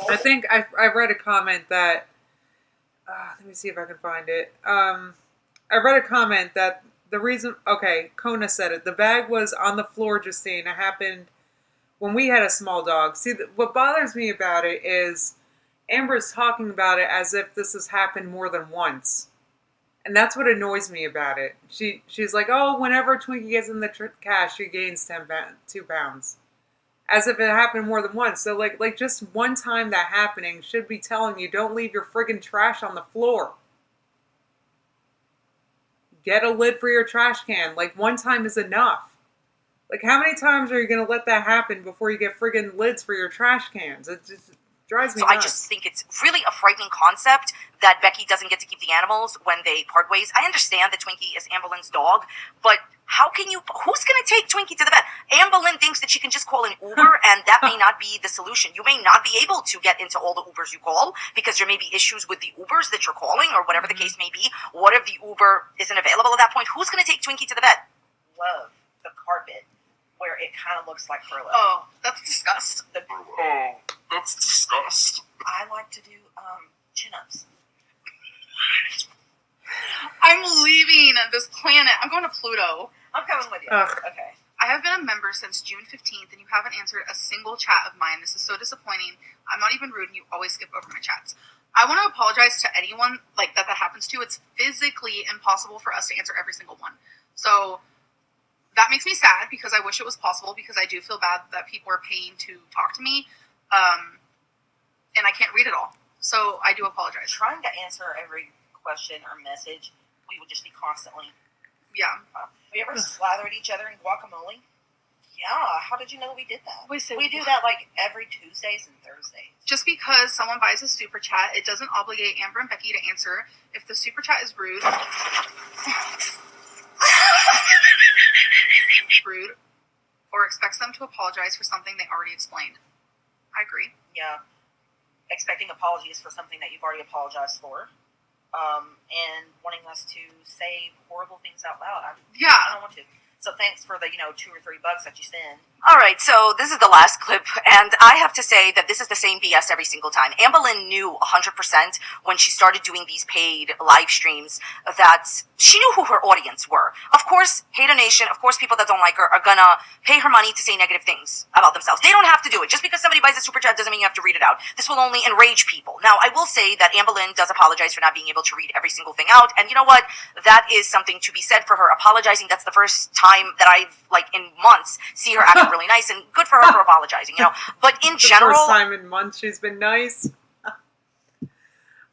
I think I read a comment that, let me see if I can find it. I read a comment that the reason, okay, Kona said it. The bag was on the floor, Justine. It happened when we had a small dog. See, what bothers me about it is Amber's talking about it as if this has happened more than once. And that's what annoys me about it. She's like, oh, whenever Twinkie gets in the cash, she gains 2 pounds. As if it happened more than once. So, like just one time that happening should be telling you, don't leave your friggin' trash on the floor. Get a lid for your trash can. Like, one time is enough. Like, how many times are you going to let that happen before you get friggin' lids for your trash cans? It just drives me nuts. I just think it's really a frightening concept that Becky doesn't get to keep the animals when they part ways. I understand that Twinkie is Amberlynn's dog, but who's going to take Twinkie to the vet? Amberlynn thinks that she can just call an Uber, and that may not be the solution. You may not be able to get into all the Ubers you call because there may be issues with the Ubers that you're calling or whatever the case may be. What if the Uber isn't available at that point? Who's going to take Twinkie to the vet? love the carpet where it kind of looks like furlough. Oh, that's disgust. Oh, that's disgust. I like to do chin-ups. I'm leaving this planet. I'm going to Pluto. I'm coming with you. Ugh. Okay. I have been a member since June 15th, and you haven't answered a single chat of mine. This is so disappointing. I'm not even rude, and you always skip over my chats. I want to apologize to anyone like that happens to. It's physically impossible for us to answer every single one. So that makes me sad because I wish it was possible, because I do feel bad that people are paying to talk to me, and I can't read it all. So I do apologize. Trying to answer every question or message, we would just be constantly. Yeah. Have you ever slathered each other in guacamole? Yeah. How did you know we did that? We do that like every Tuesdays and Thursdays. Just because someone buys a super chat, it doesn't obligate Amber and Becky to answer. If the super chat is rude, or expects them to apologize for something they already explained. I agree. Yeah. Expecting apologies for something that you've already apologized for. And wanting us to say horrible things out loud. I don't want to. So thanks for the, $2 or $3 that you send. All right, so this is the last clip, and I have to say that this is the same BS every single time. Amberlynn knew 100% when she started doing these paid live streams that she knew who her audience were. Of course, Hater Nation, of course, people that don't like her are gonna pay her money to say negative things about themselves. They don't have to do it. Just because somebody buys a super chat doesn't mean you have to read it out. This will only enrage people. Now, I will say that Amberlynn does apologize for not being able to read every single thing out, and you know what? That is something to be said for her apologizing. That's the first time that I've, in months, see her act really nice, and good for her for apologizing, But in general... The first time in months she's been nice.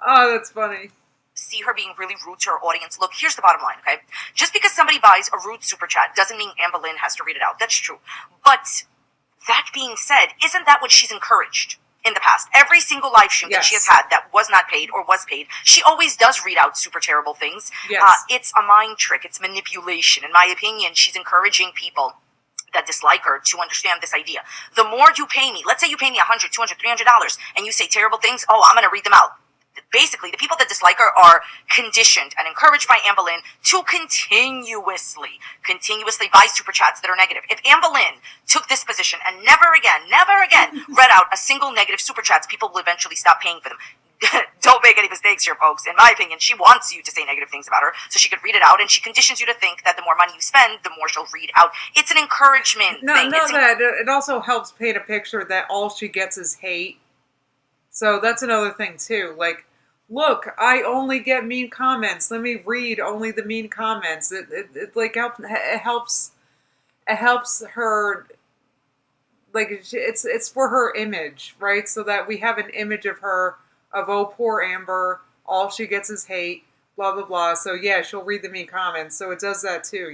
Oh, that's funny. See her being really rude to her audience. Look, here's the bottom line, okay? Just because somebody buys a rude super chat doesn't mean Amberlynn has to read it out. That's true. But that being said, isn't that what she's encouraged in the past? Every single live stream that she has had that was not paid or was paid, she always does read out super terrible things. Yes. It's a mind trick. It's manipulation. In my opinion, she's encouraging people that dislike her to understand this idea. The more you pay me, let's say you pay me $100, $200, $300, and you say terrible things, I'm going to read them out. Basically, the people that dislike her are conditioned and encouraged by Amberlynn to continuously buy super chats that are negative. If Amberlynn took this position and never again read out a single negative super chats, people will eventually stop paying for them. Don't make any mistakes here, folks. In my opinion, she wants you to say negative things about her so she could read it out, and she conditions you to think that the more money you spend, the more she'll read out. It's an encouragement thing. It also helps paint a picture that all she gets is hate. So that's another thing, too. Look, I only get mean comments. Let me read only the mean comments. It helps her. It's for her image, right? So that we have an image of her of, oh, poor Amber, all she gets is hate, blah, blah, blah. So yeah, she'll read the mean comments. So it does that too,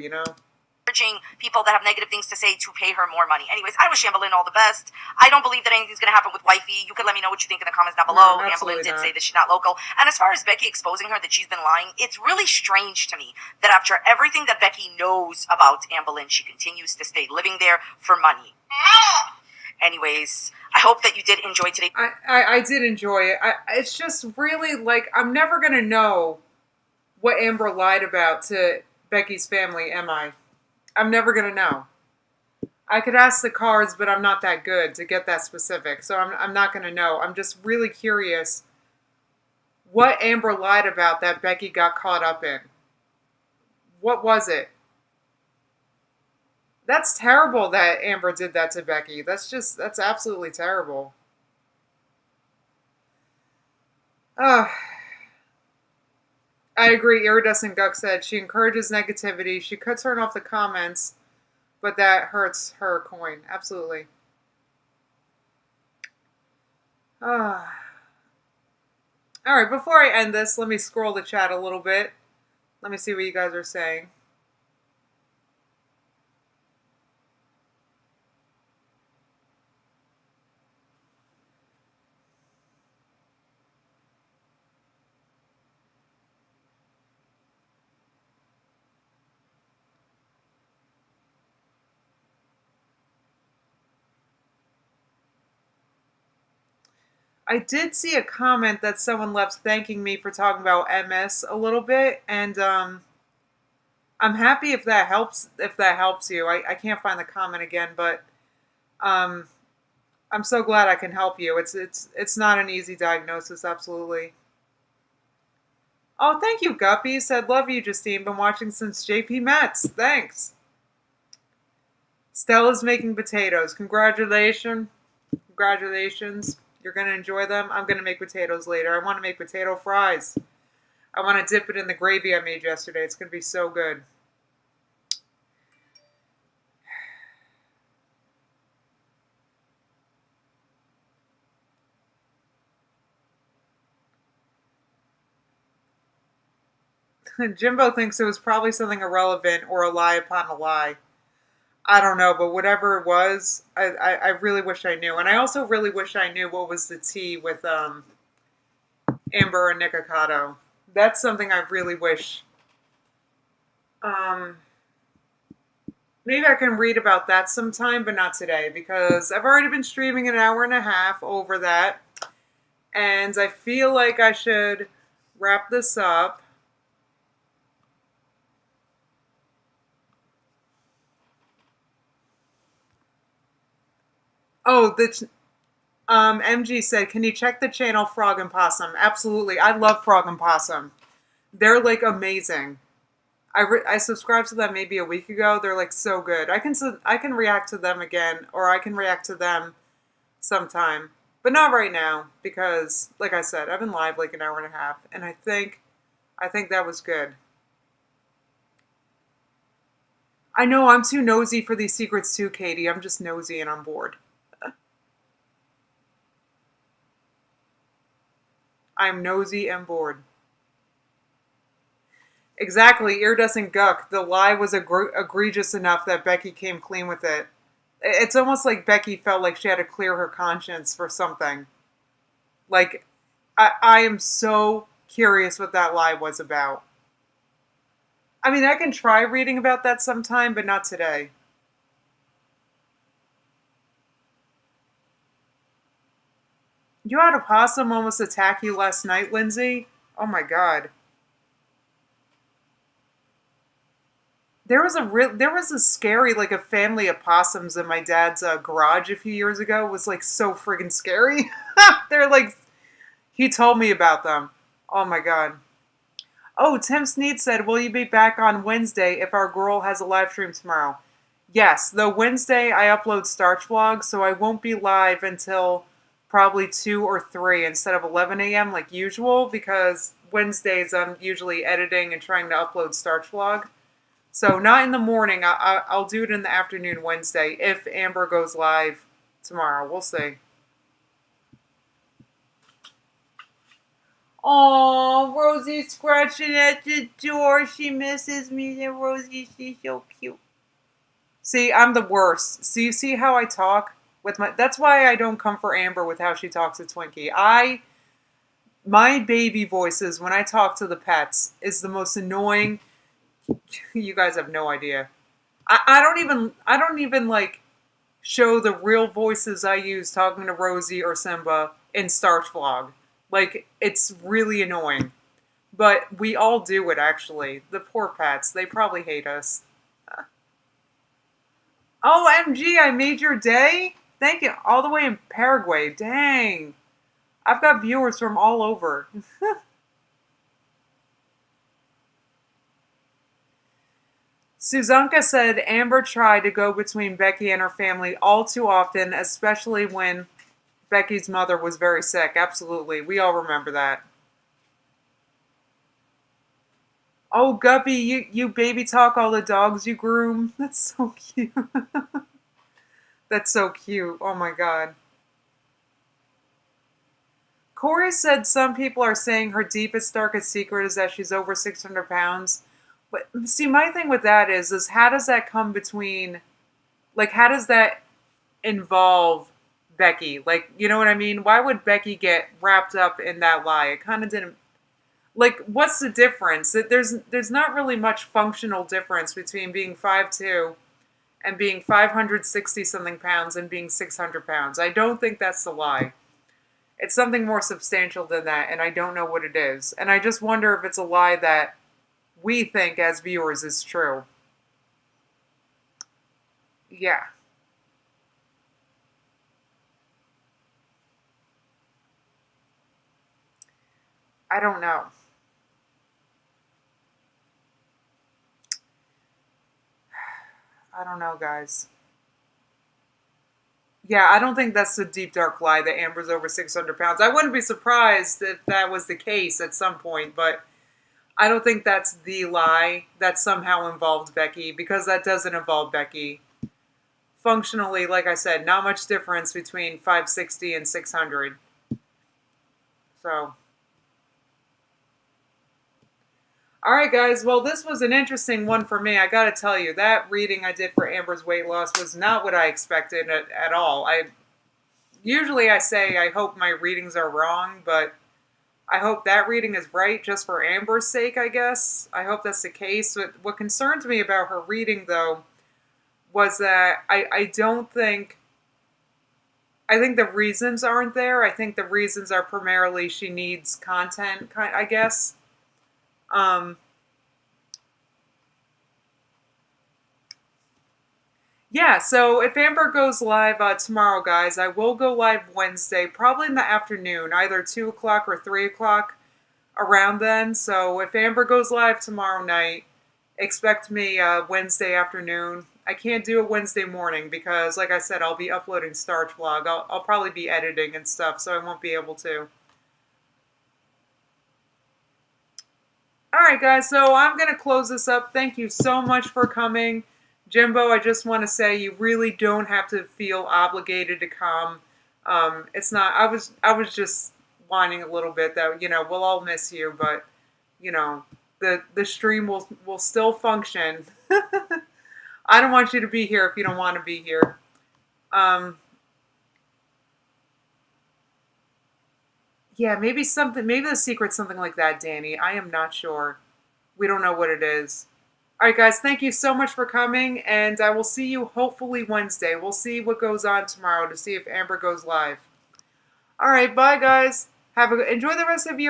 Encouraging people that have negative things to say to pay her more money. Anyways, I wish Amberlynn all the best. I don't believe that anything's going to happen with Wifey. You can let me know what you think in the comments down below. No, Amberlynn did say that she's not local. And as far as Becky exposing her that she's been lying, it's really strange to me that after everything that Becky knows about Amberlynn, she continues to stay living there for money. Anyways, I hope that you did enjoy today. I did enjoy it. It's just really I'm never going to know what Amber lied about to Becky's family, am I? I'm never going to know. I could ask the cards, but I'm not that good to get that specific. So I'm not going to know. I'm just really curious what Amber lied about that Becky got caught up in. What was it? That's terrible that Amber did that to Becky. That's absolutely terrible. I agree. Iridescent Guck said she encourages negativity. She cuts her off the comments, but that hurts her coin. Absolutely. All right, before I end this, let me scroll the chat a little bit. Let me see what you guys are saying. I did see a comment that someone left thanking me for talking about MS a little bit, and I'm happy if that helps. If that helps you, I can't find the comment again, but um, I'm so glad I can help you. It's not an easy diagnosis, absolutely. Oh, thank you, Guppy. Said love you, Justine. Been watching since JP Metz. Thanks. Stella's making potatoes. Congratulations. Congratulations. You're going to enjoy them. I'm going to make potatoes later. I want to make potato fries. I want to dip it in the gravy I made yesterday. It's going to be so good. Jimbo thinks it was probably something irrelevant or a lie upon a lie. I don't know, but whatever it was, I really wish I knew. And I also really wish I knew what was the tea with Amber and Nikocado. That's something I really wish. Maybe I can read about that sometime, but not today, because I've already been streaming an hour and a half over that. And I feel like I should wrap this up. Oh, MG said, can you check the channel Frog and Possum? Absolutely. I love Frog and Possum. They're like amazing. I subscribed to them maybe a week ago. They're like so good. I can react to them again, or I can react to them sometime, but not right now because, like I said, I've been live like an hour and a half, and I think that was good. I know I'm too nosy for these secrets too, Katie. I'm just nosy and I'm bored. I'm nosy and bored. Exactly, iridescent guck. The lie was egregious enough that Becky came clean with it. It's almost like Becky felt like she had to clear her conscience for something. Like, I am so curious what that lie was about. I mean, I can try reading about that sometime, but not today. You had a possum almost attack you last night, Lindsay? Oh my god. There was a scary, like, a family of possums in my dad's garage a few years ago. It was like so friggin' scary. They're like, he told me about them. Oh my god. Oh, Tim Sneed said, will you be back on Wednesday if our girl has a live stream tomorrow? Yes, though Wednesday I upload Starch Vlog, so I won't be live until probably 2 or 3 instead of 11 a.m. like usual, because Wednesdays I'm usually editing and trying to upload Starch Vlog. So not in the morning. I'll do it in the afternoon Wednesday if Amber goes live tomorrow. We'll see. Oh, Rosie's scratching at the door. She misses me. And Rosie, she's so cute. See, I'm the worst. So you see how I talk with my... That's why I don't come for Amber with how she talks to Twinkie. My baby voices when I talk to the pets is the most annoying... You guys have no idea. I don't even like show the real voices I use talking to Rosie or Simba in Starch Vlog. Like, it's really annoying. But we all do it, actually. The poor pets, they probably hate us. OMG, I made your day? Thank you. All the way in Paraguay. Dang. I've got viewers from all over. Suzanka said Amber tried to go between Becky and her family all too often, especially when Becky's mother was very sick. Absolutely. We all remember that. Oh, Guppy, you baby talk all the dogs you groom. That's so cute. That's so cute. Oh my god. Corey said some people are saying her deepest, darkest secret is that she's over 600 pounds. But see, my thing with that is how does that come between, like, how does that involve Becky? Like, you know what I mean? Why would Becky get wrapped up in that lie? It kind of didn't, like, what's the difference? There's not really much functional difference between being 5'2" and being 560-something pounds and being 600 pounds. I don't think that's the lie. It's something more substantial than that, and I don't know what it is. And I just wonder if it's a lie that we think as viewers is true. Yeah. I don't know. I don't know, guys. Yeah, I don't think that's the deep, dark lie that Amber's over 600 pounds. I wouldn't be surprised if that was the case at some point, but I don't think that's the lie that somehow involved Becky, because that doesn't involve Becky. Functionally, like I said, not much difference between 560 and 600. So... Alright guys, well this was an interesting one for me. I gotta tell you, that reading I did for Amber's weight loss was not what I expected at all. Usually I say I hope my readings are wrong, but I hope that reading is right just for Amber's sake, I guess. I hope that's the case. What concerns me about her reading, though, was that I think the reasons aren't there. I think the reasons are primarily she needs content, I guess. Yeah, so if Amber goes live tomorrow, guys, I will go live Wednesday, probably in the afternoon, either 2 o'clock or 3 o'clock, around then. So if Amber goes live tomorrow night, expect me Wednesday afternoon. I can't do it Wednesday morning because, like I said, I'll be uploading Starch Vlog. I'll probably be editing and stuff, so I won't be able to. Alright, guys, so I'm going to close this up. Thank you so much for coming. Jimbo, I just want to say you really don't have to feel obligated to come. It's not, I was just whining a little bit that, we'll all miss you, but, the stream will still function. I don't want you to be here if you don't want to be here. Yeah, maybe the secret's something like that, Danny. I am not sure. We don't know what it is. Alright guys, thank you so much for coming, and I will see you hopefully Wednesday. We'll see what goes on tomorrow to see if Amber goes live. Alright, bye guys. Enjoy the rest of your